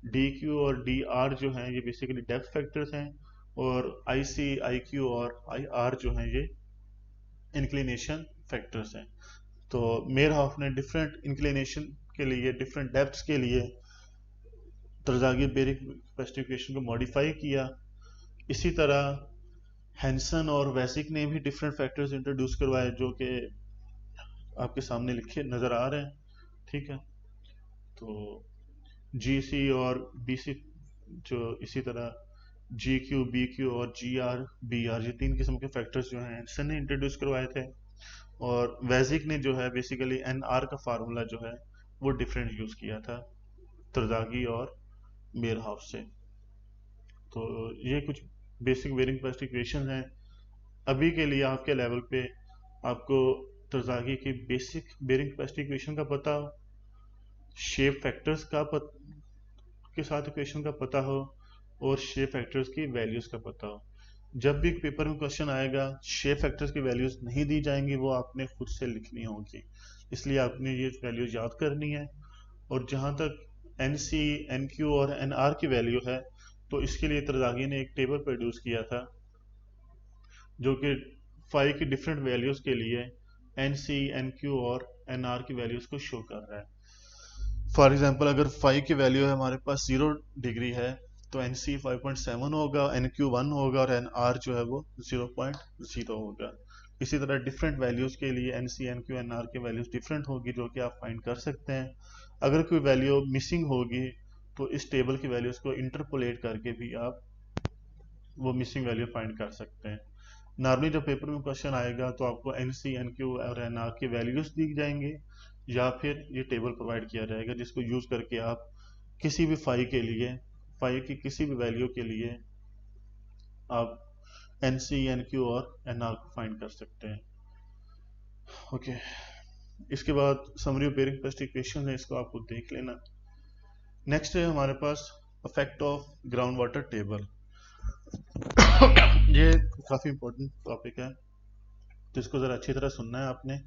डी क्यू और डी आर जो हैं ये बेसिकली डेप्थ फैक्टर्स हैं, और आई सी, आई क्यू और आई आर जो हैं ये इंक्लिनेशन फैक्टर्स हैं। तो मेयरहॉफ ने डिफरेंट इंक्लिनेशन के लिए, डिफरेंट डेप्थ्स के लिए तरजागी बेरिक स्पेसिफिकेशन को मॉडिफाई किया। इसी तरह हैंसन और वैसिक ने भी डिफरेंट फैक्टर्स इंट्रोड्यूस करवाए जो कि आपके सामने लिखे नज़र आ रहे हैं, ठीक है। तो जी सी और बी सी, जो इसी तरह जी क्यू, बी क्यू और जी आर, बी आर, ये तीन किस्म के फैक्टर्स जो हैं हैंसन ने इंट्रोड्यूस करवाए थे। और वैजिक ने जो है बेसिकली एन आर का फार्मूला जो है वो डिफरेंट यूज़ किया था तरजागी और मेयरहॉफ से। तो ये कुछ बेसिक बेरिंग स्पेसिफिकेशन हैं। अभी के लिए आपके लेवल पे आपको तरजागी की बेसिक बेरिंग स्पेसिफिकेशन का पता हो, शेप फैक्टर्स का के साथ इक्वेशन का पता हो और शेप फैक्टर्स की वैल्यूज का पता हो। जब भी पेपर में क्वेश्चन आएगा शेप फैक्टर्स की वैल्यूज नहीं दी जाएंगी, वो आपने खुद से लिखनी होगी, इसलिए आपने ये वैल्यूज याद करनी है। और जहां तक एन सी, एन क्यू और एन आर की वैल्यू है तो इसके लिए तरजागी ने एक टेबल प्रोड्यूस किया था जो कि फाई की डिफरेंट वैल्यूज के लिए एन सी, एन क्यू और एन आर की वैल्यूज को शो कर रहा है। फॉर एग्जाम्पल अगर फाई की वैल्यू है हमारे पास 0 डिग्री है तो एन सी 5.7 होगा, एन क्यू 1 होगा और एन आर जो है वो 0.0 होगा। इसी तरह डिफरेंट वैल्यूज के लिए N C, N Q, N R की वैल्यूज डिफरेंट होगी जो कि आप फाइंड कर सकते हैं। अगर कोई वैल्यू मिसिंग होगी तो इस टेबल की वैल्यूज को इंटरपोलेट करके भी आप वो मिसिंग वैल्यू फाइंड कर सकते हैं। नॉर्मली जब पेपर में क्वेश्चन आएगा तो आपको एन सी, एन क्यू और एन आर की वैल्यूज दी जाएंगे या फिर ये टेबल प्रोवाइड किया जाएगा जिसको यूज करके आप किसी भी फाई के लिए, फाई की किसी भी वैल्यू के लिए आप एन सी, एन क्यू और एन आर को फाइंड कर सकते हैं। ओके, इसके बाद summary of bearing capacity equation है, इसको आपको देख लेना। नेक्स्ट है हमारे पास effect of ground water table. ये काफी इंपॉर्टेंट टॉपिक है, तो इसको जरा अच्छी तरह सुनना है आपने।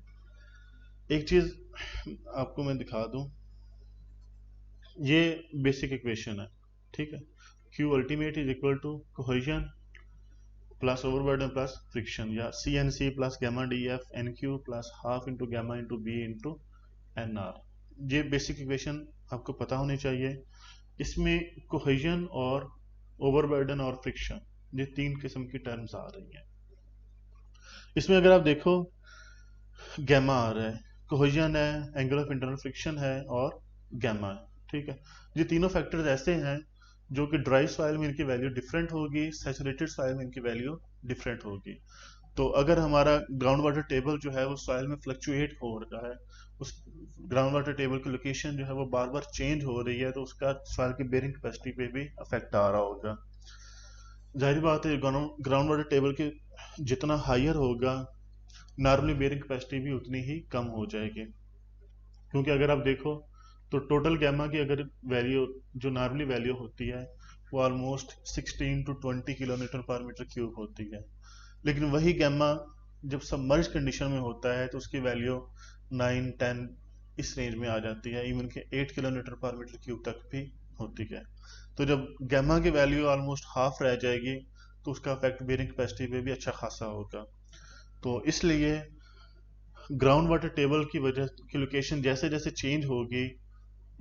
एक चीज आपको मैं दिखा दूं, ये बेसिक इक्वेशन है, ठीक है। Q ultimate is equal to cohesion plus overburden plus friction, या CNC plus gamma DF NQ plus half into gamma into B into NR। ये बेसिक इक्वेशन आपको पता होनी चाहिए। इसमें कोहेजन और ओवरबर्डन और फ्रिक्शन, ये तीन किस्म की टर्म्स आ रही हैं। इसमें अगर आप देखो, गैमा आ रहा है, कोहेजन है, एंगल ऑफ इंटरनल फ्रिक्शन है और गैमा है, ठीक है। ये तीनों फैक्टर्स ऐसे हैं जो कि ड्राई सॉइल में इनकी वैल्यू डिफरेंट होगी, सैचुरेटेड सॉइल में इनकी वैल्यू डिफरेंट होगी। तो अगर हमारा ग्राउंड वाटर टेबल जो है वो सॉइल में फ्लक्चुएट हो रहा है, उस ग्राउंड वाटर टेबल की लोकेशन जो है वो बार बार चेंज हो रही है, तो उसका सॉइल की बेरिंग कैपेसिटी पे भी अफेक्ट आ रहा होगा। जाहिर बात है, ग्राउंड वाटर टेबल के जितना हायर होगा, नॉर्मली बेरिंग कैपेसिटी भी उतनी ही कम हो जाएगी। क्योंकि अगर आप देखो तो टोटल गैमा की अगर वैल्यू, जो नॉर्मली वैल्यू होती है, वो ऑलमोस्ट 16 टू 20 किलोमीटर पर मीटर क्यूब होती है। लेकिन वही गैमा जब सबमर्ज कंडीशन में होता है तो उसकी वैल्यू 9-10 इस रेंज में आ जाती है, इवन के 8 किलोमीटर पर मीटर क्यूब तक भी होती है। तो जब गैमा की वैल्यू ऑलमोस्ट हाफ रह जाएगी, तो उसका इफेक्ट बेरिंग कैपेसिटी पे भी अच्छा खासा होगा। तो इसलिए ग्राउंड वाटर टेबल की वजह की लोकेशन जैसे जैसे चेंज होगी,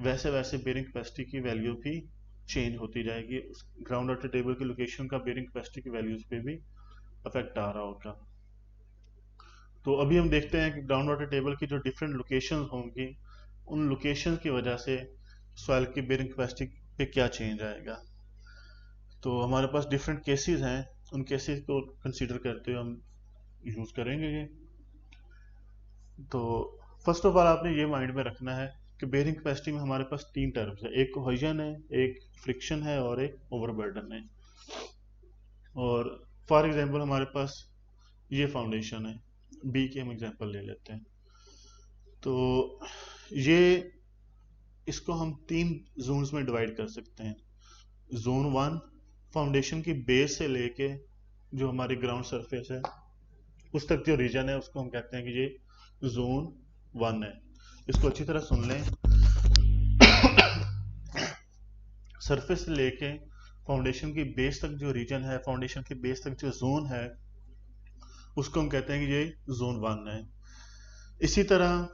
वैसे वैसे बेरिंग कैपेसिटी की वैल्यू भी चेंज होती जाएगी। उस ग्राउंड वाटर टेबल की लोकेशन का बेरिंग कैपेसिटी की वैल्यूज पे भी अफेक्ट आ रहा होगा। तो अभी हम देखते हैं कि ग्राउंड वाटर टेबल की जो डिफरेंट लोकेशंस होंगी, उन लोकेशन की वजह से सॉइल की बेरिंग कैपेसिटी पे क्या चेंज आएगा। तो हमारे पास डिफरेंट केसेस हैं, उन केसेस को कंसीडर करते हुए हम यूज करेंगे ये। तो फर्स्ट ऑफ ऑल आपने ये माइंड में रखना है कि बेरिंग कैपेसिटी में हमारे पास तीन टर्म्स है, एक कोहेजन है, एक फ्रिक्शन है और एक ओवरबर्डन है। और फॉर एग्जांपल हमारे पास ये फाउंडेशन है, बी की हम एग्जांपल ले लेते हैं। तो ये, इसको हम तीन जोन्स में डिवाइड कर सकते हैं। जोन 1 फाउंडेशन की बेस से लेके जो हमारी ग्राउंड सरफेस है उस तक जो रीजन है, उसको हम कहते हैं कि ये जोन 1 है। इसको अच्छी तरह सुन लें। सरफेस से लेके फाउंडेशन की बेस तक जो रीजन है, फाउंडेशन की बेस तक जो जोन है, उसको हम कहते हैं कि ये जोन 1 है। इसी तरह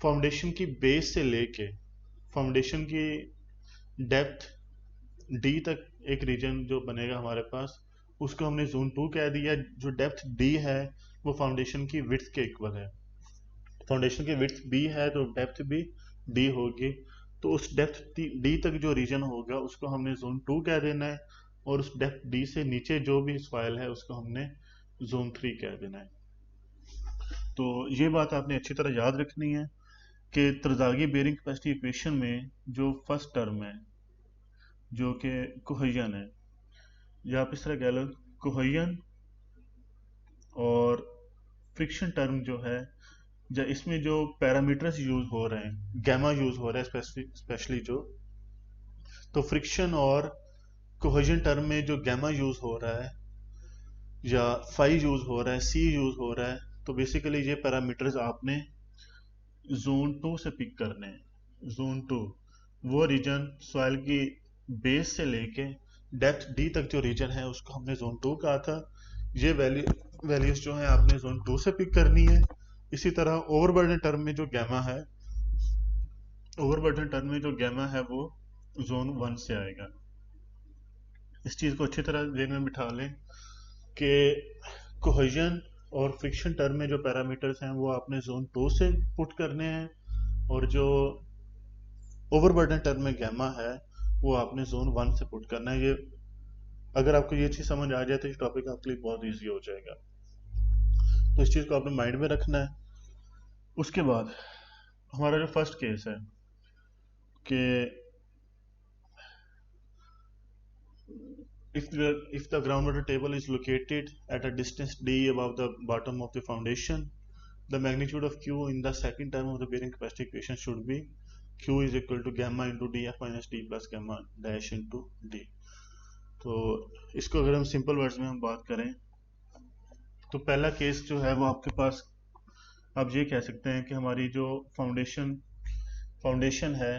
फाउंडेशन की बेस से लेके फाउंडेशन की डेप्थ डी तक एक रीजन जो बनेगा हमारे पास, उसको हमने जोन 2 कह दिया। जो डेप्थ डी है वो फाउंडेशन की विड्थ के इक्वल है। फाउंडेशन की विड्थ बी है तो डेप्थ भी डी होगी। तो उस डेप्थ डी तक जो रीजन होगा उसको हमने जोन 2 कह देना है, और उस डेप्थ डी से नीचे जो भी सॉइल है उसको हमने जोन 3 कह देना है। तो ये बात आपने अच्छी तरह याद रखनी है कि तरजागी बेरिंग कैपेसिटी इक्वेशन में जो फर्स्ट टर्म है जो कि कोहेजन है, या आप इस तरह कह लो कोहेजन और फ्रिक्शन टर्म जो है, या इसमें जो पैरामीटर्स यूज हो रहे हैं, गैमा यूज हो रहा है स्पेशली जो, तो फ्रिक्शन और कोहेजन टर्म में जो गैमा यूज हो रहा है या फाई यूज हो रहा है, सी यूज हो रहा है, तो बेसिकली ये पैरामीटर्स आपने जोन 2 से पिक करने हैं। जोन 2 वो रीजन सॉइल की बेस से लेके डेप्थ डी तक जो रीजन है उसको हमने जोन 2 कहा था। ये वैल्यूज जो है आपने जोन 2 से पिक करनी है। इसी तरह ओवरबर्डन टर्म में जो गैमा है, ओवरबर्डन टर्म में जो गैमा है वो जोन 1 से आएगा। इस चीज को अच्छी तरह ध्यान में बिठा लें कि कोहेजन और फ्रिक्शन टर्म में जो पैरामीटर्स हैं वो आपने जोन 2 से पुट करने हैं, और जो ओवरबर्डन टर्म में गैमा है वो आपने जोन 1 से पुट करना है। ये अगर आपको ये चीज समझ आ जाए तो ये टॉपिक आपके लिए बहुत इजी हो जाएगा। तो इस चीज को आपने माइंड में रखना है। उसके बाद हमारा जो फर्स्ट केस है कि if the groundwater table is located at a distance d above the bottom of the foundation, the magnitude of Q in the second term of the bearing capacity equation should be Q is equal to gamma into dF minus d plus gamma dash into d। तो इसको अगर हम simple words में हम बात करें तो पहला केस जो है वो आपके पास, आप ये कह सकते हैं कि हमारी जो फाउंडेशन है,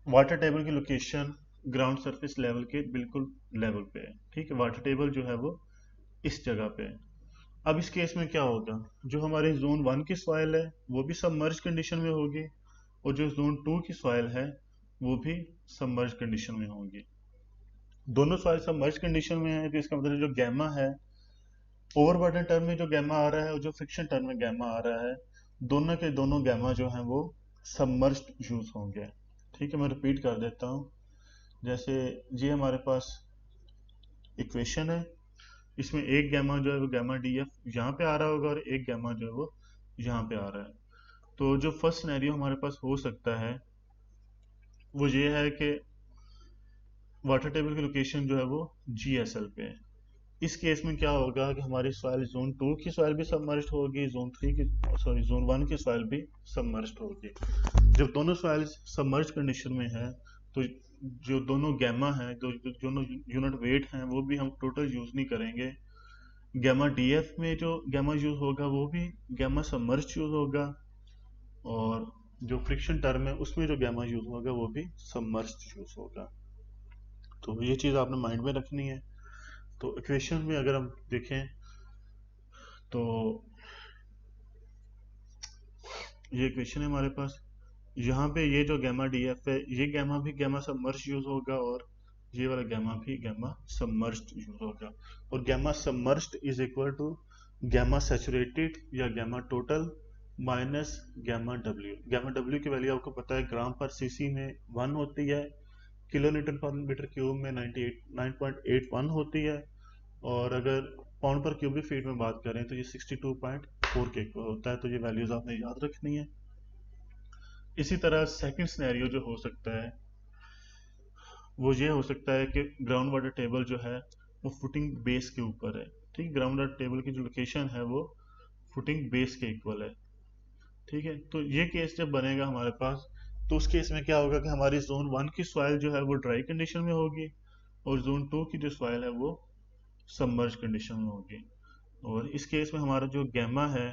वाटर टेबल की लोकेशन ग्राउंड सरफेस लेवल के बिल्कुल लेवल पे है। ठीक है, वाटर टेबल जो है वो इस जगह पे है। अब इस केस में क्या होगा, जो हमारे जोन 1 की सॉइल है वो भी सबमर्ज कंडीशन में होगी, और जो जोन 2 की सॉइल है वो भी सबमर्ज कंडीशन में होगी। दोनों सॉइल सबमर्ज कंडीशन में है, तो इसका मतलब जो गैमा है, ओवरबर्डन टर्म में जो गैमा आ रहा है और जो फ्रिक्शन टर्म में गैमा आ रहा है, दोनों के दोनों गैमा जो है वो सबमर्ज्ड यूज होंगे। ठीक है, मैं रिपीट कर देता हूँ। जैसे ये हमारे पास इक्वेशन है, इसमें एक गैमा जो है वो गैमा डी एफ यहाँ पे आ रहा होगा और एक गैमा जो है वो यहाँ पे आ रहा है। तो जो फर्स्ट सिनेरियो हमारे पास हो सकता है वो ये है कि वाटर टेबल की लोकेशन जो है वो जी एस एल पे है। इस केस में क्या होगा कि हमारी सॉइल जोन 2 की सॉइल भी सबमर्ज्ड होगी, जोन 1 की सॉइल भी सबमर्ज्ड होगी। जब दोनों सॉइल सबमर्ज्ड कंडीशन में है तो जो दोनों गैमा है, जो दोनों यूनिट वेट हैं, वो भी हम टोटल यूज नहीं करेंगे। गैमा डीएफ में जो गैमा यूज होगा वो भी गैमा सबमर्ज्ड यूज होगा, और जो फ्रिक्शन टर्म है उसमें जो गैमा यूज होगा वो भी सबमर्ज्ड यूज होगा। तो ये चीज आपने माइंड में रखनी है। तो इक्वेशन में अगर हम देखें तो ये इक्वेशन है हमारे पास, यहाँ पे ये जो गैमा डी एफ है, ये गैमा भी गैमा सबमर्ज यूज होगा, और ये वाला गैमा भी गैमा सबमर्ज्ड यूज होगा। और gamma submerged is equal to gamma saturated या gamma total minus gamma W. Gamma W की वैल्यू आपको पता है ग्राम पर सीसी में 1 होती है, kilo newton per metre cube में 9.81 होती है, और अगर पाउंड पर क्यूबिक फीट में बात करें तो ये 62.4 के इक्वल होता है। तो ये वैल्यूज आपने याद रखनी है। इसी तरह सेकंड सिनेरियो जो हो सकता है वो ये हो सकता है कि ग्राउंड वाटर टेबल जो है वो फुटिंग बेस के ऊपर है। ठीक, ग्राउंड वाटर टेबल की जो लोकेशन है वो फुटिंग बेस के इक्वल है। ठीक है, तो ये केस जब बनेगा हमारे पास, तो उस केस में क्या होगा कि हमारी जोन 1 की सॉइल जो है वो ड्राई कंडीशन में होगी, और जोन 2 की जो सॉइल है वो सबमर्ज कंडीशन में होगी। और इस केस में हमारा जो गैमा है,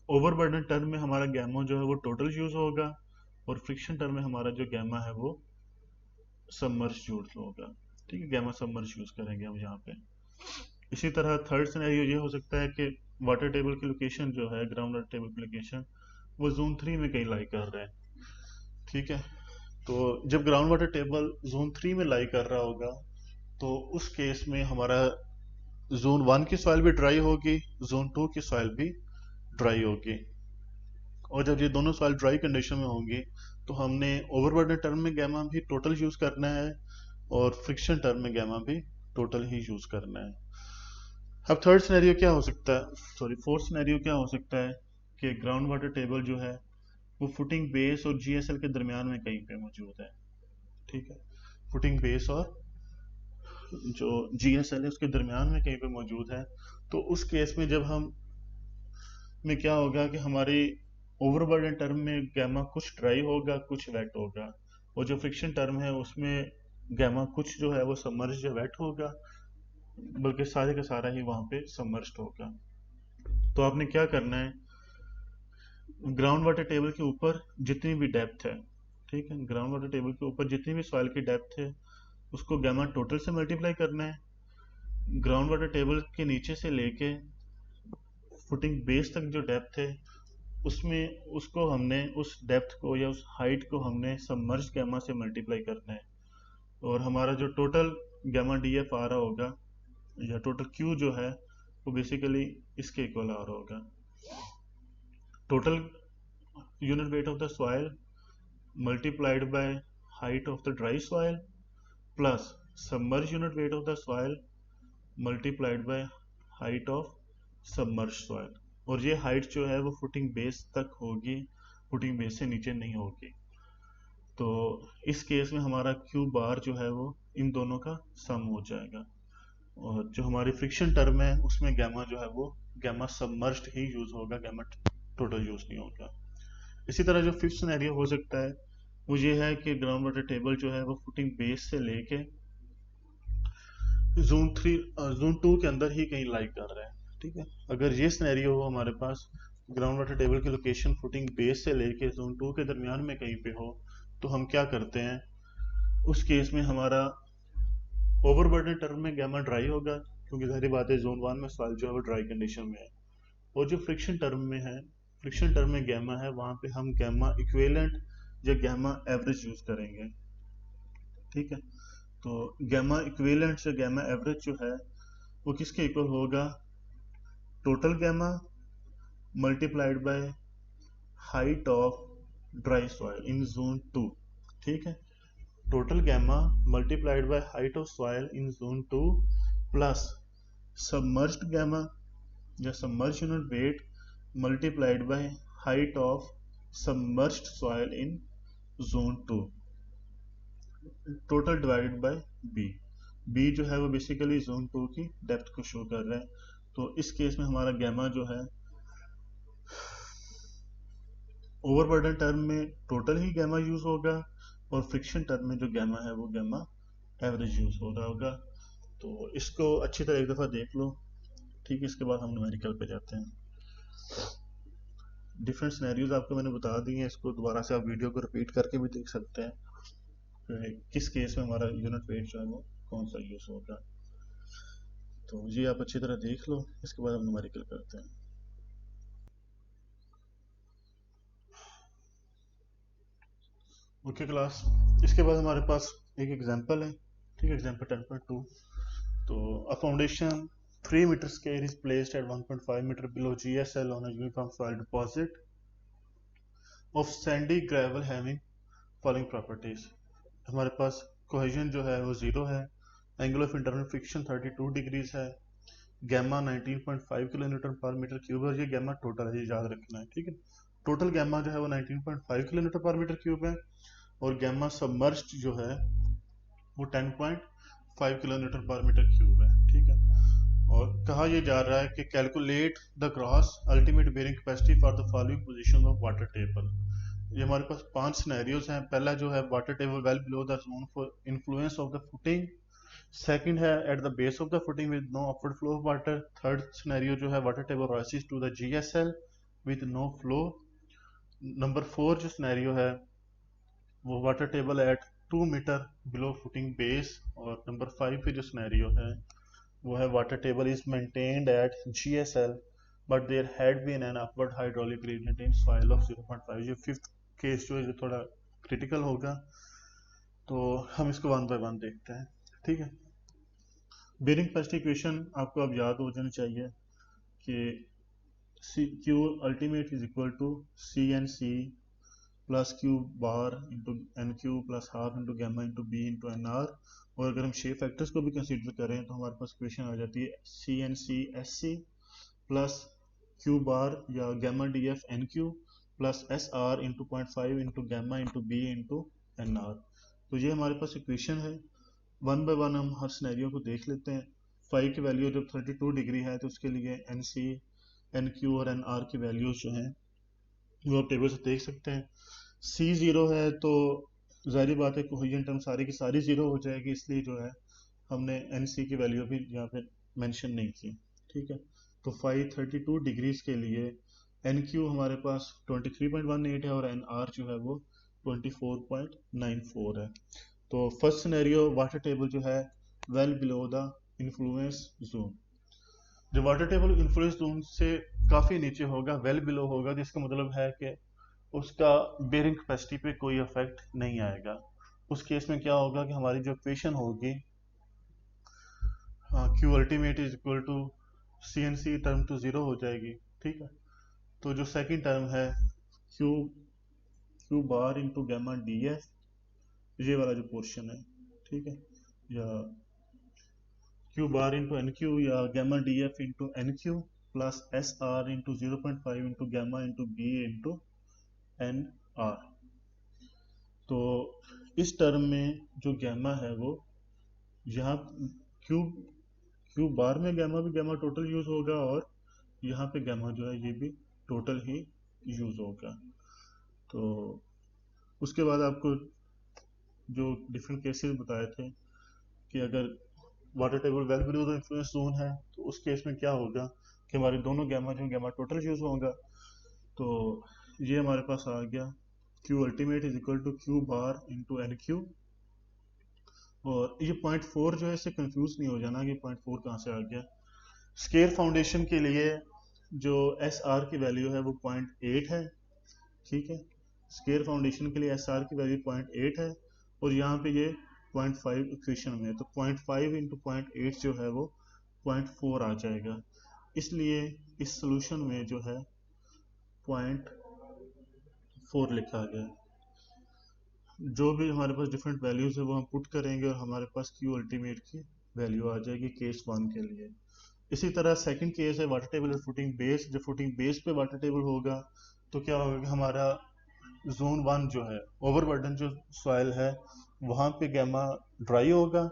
ओवरबर्डन टर्म में हमारा गैमा जो है वो टोटल यूज होगा, और फ्रिक्शन टर्म में हमारा जो गैमा है वो सबमर्ज यूज होगा। ठीक है, गैमा सबमर्ज यूज करेंगे हम यहाँ पे। इसी तरह थर्ड सिनेरियो ये हो सकता है कि वाटर टेबल की लोकेशन जो है, ग्राउंड वाटर टेबल की लोकेशन वो जोन 3 में कहीं लाई कर रहा है। ठीक है, तो जब ग्राउंड वाटर टेबल जोन 3 में लाई कर रहा होगा तो उस केस में हमारा जोन 1 की सॉइल भी ड्राई होगी, जोन 2 की सॉइल भी ड्राई होगी, और जब ये दोनों सॉइल ड्राई कंडीशन में होंगी तो हमने ओवरबर्डन टर्म में गैमा भी टोटल यूज करना है, और फ्रिक्शन टर्म में गैमा भी टोटल ही यूज करना है। अब थर्ड सिनेरियो क्या हो सकता है, फोर्थ सिनेरियो क्या हो सकता है कि ग्राउंड वाटर टेबल जो है वो फुटिंग बेस और जीएसएल के दरमियान में कहीं पे मौजूद है। ठीक है, फुटिंग बेस और जो जीएसएल है उसके दरमियान में कहीं पे मौजूद है। तो उस केस में जब हम में क्या होगा कि हमारी ओवरबर्डन टर्म में गैमा कुछ ड्राई होगा, कुछ वेट होगा, और जो फ्रिक्शन टर्म है उसमें गैमा कुछ जो है वो सबमर्ज या वेट होगा, बल्कि सारे का सारा ही वहां पे सबमर्ज्ड होगा। तो आपने क्या करना है, ग्राउंड वाटर टेबल के ऊपर जितनी भी डेप्थ है, ठीक है, ग्राउंड वाटर टेबल के ऊपर जितनी भी सॉइल की डेप्थ है उसको गैमा टोटल से मल्टीप्लाई करना है। ग्राउंड वाटर टेबल के नीचे से लेके फुटिंग बेस तक जो डेप्थ है उसमें उसको हमने उस डेप्थ को या उस हाइट को हमने सबमर्ज गैमा से मल्टीप्लाई करना है, और हमारा जो टोटल गैमा डी एफ आ रहा होगा या टोटल क्यू जो है वो बेसिकली इसके इक्वल आ रहा होगा, total unit weight of the soil multiplied by height of the dry soil plus submerged unit weight of the soil multiplied by height of submerged soil। और ये हाइट जो है वो फुटिंग बेस तक होगी, फुटिंग बेस से नीचे नहीं होगी। तो इस केस में हमारा क्यू बार जो है वो इन दोनों का सम हो जाएगा, और जो हमारी फ्रिक्शन टर्म है उसमें गैमा जो है वो गैमा सबमर्ज्ड ही यूज होगा, गैमा टोटल यूज नहीं होगा। इसी तरह जो फिफ्थ सिनेरियो हो सकता है वो ये है कि ग्राउंड वाटर टेबल जो है वो फुटिंग बेस से लेके जोन 2 के अंदर ही कहीं लाई कर रहा है। ठीक है, अगर ये सिनेरियो हो हमारे पास, ग्राउंड वाटर टेबल की लोकेशन फुटिंग बेस से लेके जोन 2 के दरमियान में कहीं पे हो, तो हम क्या करते हैं, उस केस में हमारा ओवरबर्डन टर्म में गैमा ड्राई होगा, क्योंकि जाहिर बात है जोन 1 में सॉइल जो है वो ड्राई कंडीशन में है। और जो फ्रिक्शन टर्म में है, फ्रिक्शन टर्म में गैमा है, वहां पे हम गैमा इक्विवेलेंट या गैमा एवरेज यूज करेंगे। ठीक है, तो गैमा इक्विवेलेंट से गैमा एवरेज जो है वो किसके इक्वल होगा, total gamma multiplied by height of dry soil in zone 2। ठीक है, total gamma multiplied by height of soil in zone 2 plus submerged gamma या submerged unit weight multiplied by height of submerged soil in zone 2, total divided by B. B जो है वो basically zone 2 की depth को show कर रहा है। तो इस केस में हमारा गैमा जो है ओवरबर्डन टर्म में टोटल ही गैमा यूज होगा, और फ्रिक्शन टर्म में जो गैमा है वो गैमा एवरेज यूज हो रहा होगा। तो इसको अच्छी तरह एक दफा देख लो। ठीक है, इसके बाद हम न्यूमेरिकल पे जाते हैं। डिफरेंट सिनेरियोज आपको मैंने बता दिए हैं, इसको दोबारा से आप वीडियो को रिपीट करके भी देख सकते हैं किस केस में हमारा यूनिट वेट जो है वो कौन सा यूज होगा। तो ये आप अच्छी तरह देख लो, इसके बाद हम न्यूमेरिकल करते हैं। ओके क्लास, इसके बाद हमारे पास एक एग्जांपल है। ठीक है, एग्जांपल 10.2। तो a foundation 3 metre square is placed at 1.5 metre below GSL on a uniform soil deposit of sandy gravel having following properties. हमारे पास कोहेजन जो है वो 0 है, angle of internal friction 32 degrees है, gamma 19.5 kilo newton per metre cube है। ये gamma total है, ये याद रखना है। ठीक है, टोटल गैमा जो है वो 19.5 kilo newton per metre cube है, और गैमा सबमर्ज्ड जो है वो 10.5 kilo newton per metre cube है। ठीक है, और कहा यह जा रहा है कि calculate the gross ultimate bearing capacity for the following position of water table. ये हमारे पास 5 सिनेरियोज हैं। पहला जो है water table well below the zone for influence of the footing. Second है at the base of the footing with no upward flow of water. Third scenario जो है water table rises to the GSL with no flow. Number 4 जो scenario है वो water table at 2 metre below footing base. और number 5 पे जो scenario है वो है water table is maintained at GSL but there had been an upward hydraulic gradient in soil of 0.5। ये फिफ्थ केस जो है जो थोड़ा क्रिटिकल होगा, तो हम इसको वन बाय वन देखते हैं। ठीक है, बेयरिंग कैपेसिटी इक्वेशन आपको अब याद हो जानी चाहिए कि Q ultimate is equal to CNC plus Q bar into NQ plus half into gamma into B into NR। और अगर हम शेप फैक्टर्स को भी कंसीडर करें तो हमारे पास इक्वेशन आ जाती है CNC SC plus Q bar या gamma DF NQ plus SR into 0.5 into gamma into B into NR। तो ये हमारे पास इक्वेशन है। वन बाय वन हम हर सिनेरियो को देख लेते हैं। फाई की वैल्यू जब 32 डिग्री है तो उसके लिए NC NQ और NR की वैल्यूज जो हैं वो आप टेबल से देख सकते हैं। C0 है तो जाहिर बात है कोहेजन टर्म सारी की सारी 0 हो जाएगी, इसलिए जो है हमने NC की वैल्यू भी यहाँ पे मेंशन नहीं की। ठीक है, तो फाई 32 डिग्रीज के लिए NQ हमारे पास 23.18 है और NR जो है वो 24.94 है। तो फर्स्ट सिनेरियो वाटर टेबल जो है well below the influence zone. जब वाटर टेबल इन्फ्लुएंस जोन से काफ़ी नीचे होगा, वेल बिलो होगा, तो इसका मतलब है कि उसका बेयरिंग कैपेसिटी पे कोई इफेक्ट नहीं आएगा। उस केस में क्या होगा कि हमारी जो इक्वेशन होगी Q ultimate is equal to CNC term to 0 हो जाएगी। ठीक है, तो जो सेकंड टर्म है Q bar into gamma DF, ये वाला जो पोर्शन है, ठीक है, या Q बार इंटू NQ या gamma DF into NQ plus SR into 0.5 into gamma into B into NR। तो इस टर्म में जो गैमा है वो यहाँ Q बार में गैमा भी गैमा टोटल यूज होगा और यहाँ पे गैमा जो है ये भी टोटल ही यूज होगा। तो उसके बाद आपको जो डिफरेंट केसेस बताए थे कि अगर water table well below the influence zone है तो उस केस में क्या होगा कि हमारे दोनों गैमा जो गैमा टोटल यूज होगा। तो ये हमारे पास आ गया Q ultimate is equal to Q bar into N Q. और ये पॉइंट फोर जो है इससे कंफ्यूज नहीं हो जाना कि पॉइंट फोर कहाँ से आ गया। स्केल फाउंडेशन के लिए जो एस आर की वैल्यू है वो 0.8 है, ठीक है। स्केल फाउंडेशन के लिए एस आर की वैल्यू 0.8 है और यहाँ पे ये 0.5 इक्वेशन में है, तो 0.5 इंटू 0.8 जो है वो 0.4 आ जाएगा। इसलिए इस सोल्यूशन में जो है 0.4 लिखा गया है। जो भी हमारे पास डिफरेंट वैल्यूज है वो हम पुट करेंगे और हमारे पास क्यू अल्टीमेट की वैल्यू आ जाएगी केस 1 के लिए। इसी तरह सेकंड केस है वाटर टेबल और फुटिंग बेस। जब फुटिंग बेस पे वाटर टेबल होगा तो क्या होगा कि हमारा जोन 1 जो है ओवरबर्डन जो सॉइल है वहाँ पे गैमा ड्राई होगा।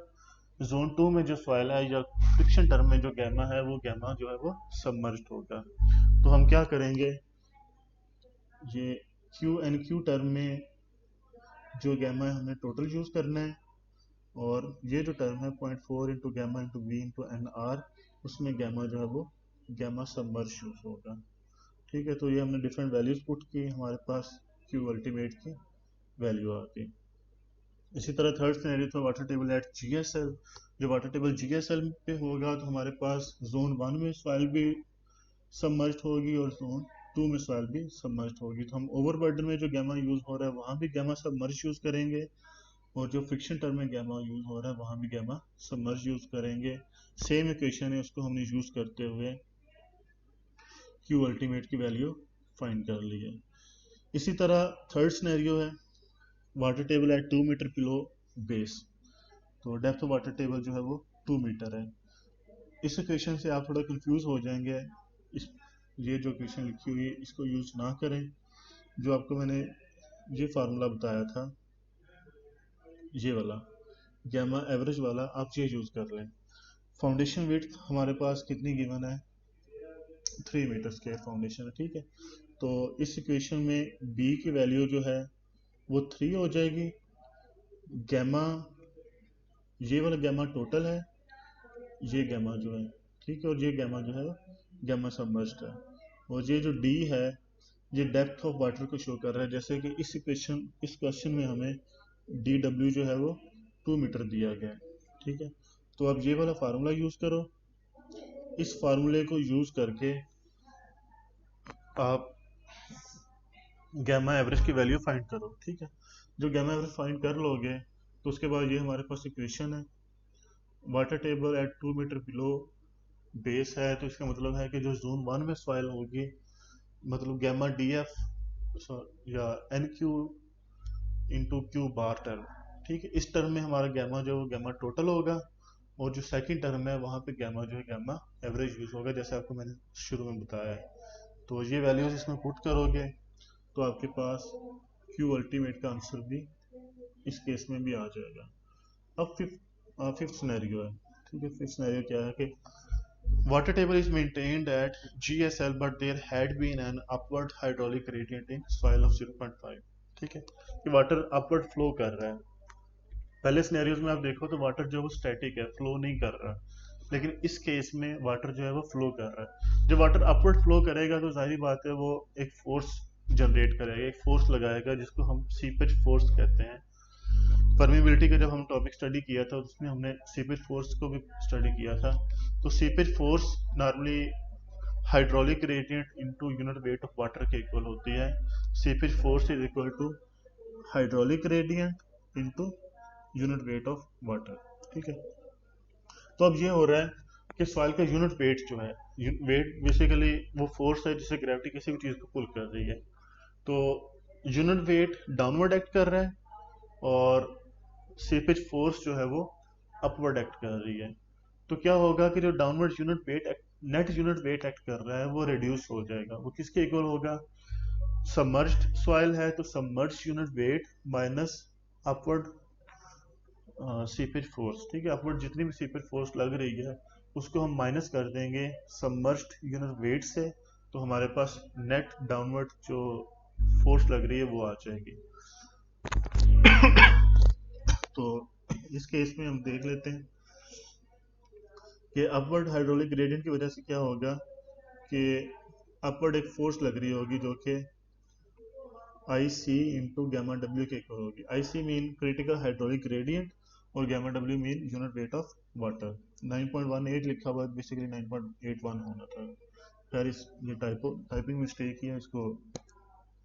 जोन 2 में जो सॉइल है या फ्रिक्शन टर्म में जो गैमा है वो गैमा जो है वो सबमर्ज्ड होगा। तो हम क्या करेंगे, ये क्यू एन क्यू टर्म में जो गैमा है हमें टोटल यूज करना है और ये जो टर्म है 0.4 into gamma into V into N R उसमें गैमा जो है वो गैमा सबमर्ज यूज होगा, ठीक है। तो ये हमने डिफरेंट वैल्यूज पुट की, हमारे पास क्यू अल्टीमेट की वैल्यू आ गई। इसी तरह थर्ड सिनेरियो था वाटर टेबल एट जीएसएल। जो वाटर टेबल जीएसएल पे होगा तो हमारे पास जोन 1 में सॉइल भी सबमर्ज्ड होगी और जोन 2 में सॉइल भी सबमर्ज्ड होगी। तो हम ओवरबर्डन में जो गैमा यूज हो रहा है वहाँ भी गैमा सबमर्ज यूज करेंगे और जो फ्रिक्शन टर्म में गैमा यूज हो रहा है वहाँ भी गैमा सबमर्ज यूज करेंगे। सेम इक्वेशन है उसको हमने यूज करते हुए क्यू अल्टीमेट की वैल्यू फाइंड कर ली है। इसी तरह थर्ड सिनेरियो है water table at 2 metre below base. तो डेप्थ ऑफ वाटर टेबल जो है वो 2 मीटर है। इस इक्वेशन से आप थोड़ा कंफ्यूज हो जाएंगे। इस ये जो इक्वेशन लिखी हुई है इसको यूज ना करें। जो आपको मैंने ये फार्मूला बताया था ये वाला गैमा एवरेज वाला आप ये यूज कर लें। फाउंडेशन विड्थ हमारे पास कितनी गिवन है, 3 मीटर स्क्वायर फाउंडेशन है, ठीक है। तो इस इक्वेशन में बी की वैल्यू जो है वो 3 हो जाएगी। गैमा ये वाला गैमा टोटल है, ये गैमा जो है, ठीक है, और ये गैमा जो है गैमा सबमर्ज्ड है। और ये जो डी है ये डेप्थ ऑफ वाटर को शो कर रहा है, जैसे कि इस क्वेश्चन में हमें डी डब्ल्यू जो है वो 2 मीटर दिया गया है, ठीक है। तो अब ये वाला फार्मूला यूज करो, इस फार्मूले को यूज करके आप गैमा एवरेज की वैल्यू फाइंड करो, ठीक है। जो गैमा एवरेज फाइंड कर लोगे तो उसके बाद ये हमारे पास इक्वेशन है water table at 2 metre below base है। तो इसका मतलब है कि जो जोन 1 में सॉइल होगी मतलब गैमा डी एफ या N Q into Q bar term, ठीक है। इस टर्म में हमारा गैमा जो गैमा टोटल होगा और जो सेकंड टर्म है वहाँ पे गैमा जो है गैमा एवरेज यूज होगा, जैसे आपको मैंने शुरू में बताया है। तो ये वैल्यूज इसमें पुट करोगे तो आपके पास क्यू अल्टीमेट का आंसर भी इस केस में भी आ जाएगा। अब फिफ्थ सिनेरियो है, ठीक है। फिफ्थ सिनेरियो क्या है कि water table is maintained at GSL but there had been an upward hydraulic gradient in soil of 0.5, ठीक है। कि वाटर अपवर्ड फ्लो कर रहा है। पहले सिनेरियोज में आप देखो तो वाटर जो है वो स्टैटिक है, फ्लो नहीं कर रहा, लेकिन इस केस में वाटर जो है वो फ्लो कर रहा है। जब वाटर अपवर्ड फ्लो करेगा तो जाहिर बात है वो एक फोर्स जनरेट करेगा, एक फोर्स लगाएगा जिसको हम सीपेज फोर्स कहते हैं। परमेबिलिटी का जब हम टॉपिक स्टडी किया था उसमें हमने सीपेज फोर्स को भी स्टडी किया था। तो seepage force normally hydraulic gradient into unit weight of water के इक्वल होती है। Seepage force is equal to hydraulic gradient into unit weight of water, ठीक है। तो अब ये हो रहा है कि सॉइल का यूनिट वेट जो है, वेट बेसिकली वो फोर्स है जिससे ग्रेविटी किसी भी चीज को पुल कर रही है। तो यूनिट वेट डाउनवर्ड एक्ट कर रहा है और सीपेज फोर्स जो है वो अपवर्ड एक्ट कर रही है। तो क्या होगा कि जो downward unit weight net unit weight act कर रहा है वो रिड्यूस हो जाएगा। वो किसके इक्वल होगा, सबमर्ज्ड सॉइल है तो submerged unit wait minus upward seepage force, ठीक है। अपवर्ड जितनी भी सीपेज फोर्स लग रही है उसको हम माइनस कर देंगे सबमर्ज्ड यूनिट वेट से, तो हमारे पास नेट डाउनवर्ड जो फोर्स लग रही है वो आ जाएगी। तो इस केस में हम देख लेते हैं कि अपवर्ड हाइड्रोलिक ग्रेडियंट की वजह से क्या होगा कि अपवर्ड एक फोर्स लग रही होगी जो कि I C into gamma W के इक्वल होगी। I C mean critical hydraulic gradient और gamma W mean unit weight of water. 9.18 लिखा हुआ है, बेसिकली 9.81 होना था। खैर इस ये टाइपिंग मिस्टेक ही है, इसको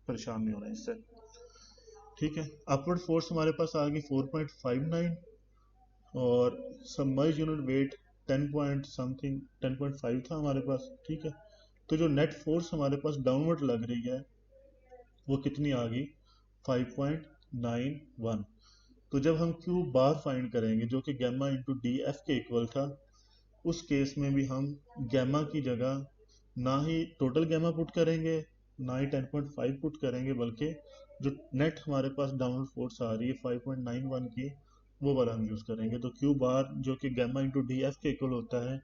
परेशान नहीं होना इससे। ठीक है, अपवर्ड फोर्स हमारे पास आ गई 4.59 और submerge unit weight 10 point something 10.5 था हमारे पास। ठीक है, तो जो नेट फोर्स हमारे पास डाउनवर्ड लग रही है वो कितनी आ गई 5.91। तो जब हम क्यू बार फाइंड करेंगे जो कि गैमा इंटू डी एफ के इक्वल था, उस केस में भी हम गैमा की जगह ना ही टोटल गैमा पुट करेंगे ना ही 10.5 पुट करेंगे, बल्कि जो नेट हमारे पास डाउनवर्ड फोर्स आ रही है 5.91 की वो वाला हम यूज करेंगे। तो क्यू बार जो कि गैमा इंटू डी एफ के इक्वल होता है,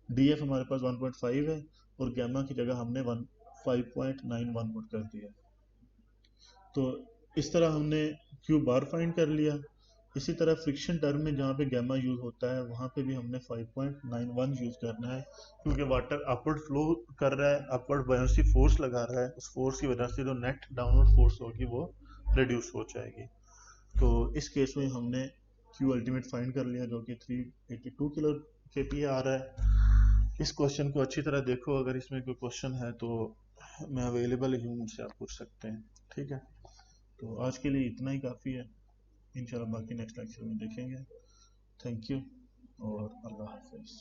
डी एफ हमारे पास 1.5 है और गैमा की जगह हमने 5.91 पुट कर दिया। तो इस तरह हमने क्यू बार फाइंड कर लिया। इसी तरह फ्रिक्शन टर्म में जहाँ पे गैमा यूज होता है वहाँ पे भी हमने 5.91 यूज करना है, क्योंकि वाटर अपवर्ड फ्लो कर रहा है, अपवर्ड बायोंसी फोर्स लगा रहा है, उस फोर्स की वजह से जो नेट डाउनवर्ड फोर्स होगी वो रिड्यूस हो जाएगी। तो इस केस में हमने क्यू अल्टीमेट फाइंड कर लिया जो कि 382 किलो केपीए आ रहा है। इस क्वेश्चन को अच्छी तरह देखो, अगर इसमें कोई क्वेश्चन है तो मैं अवेलेबल ही हूँ, मुझसे आप पूछ सकते हैं। ठीक है, तो आज के लिए इतना ही काफ़ी है। इंशाल्लाह बाकी नेक्स्ट लेक्चर में देखेंगे। थैंक यू और अल्लाह हाफिज़।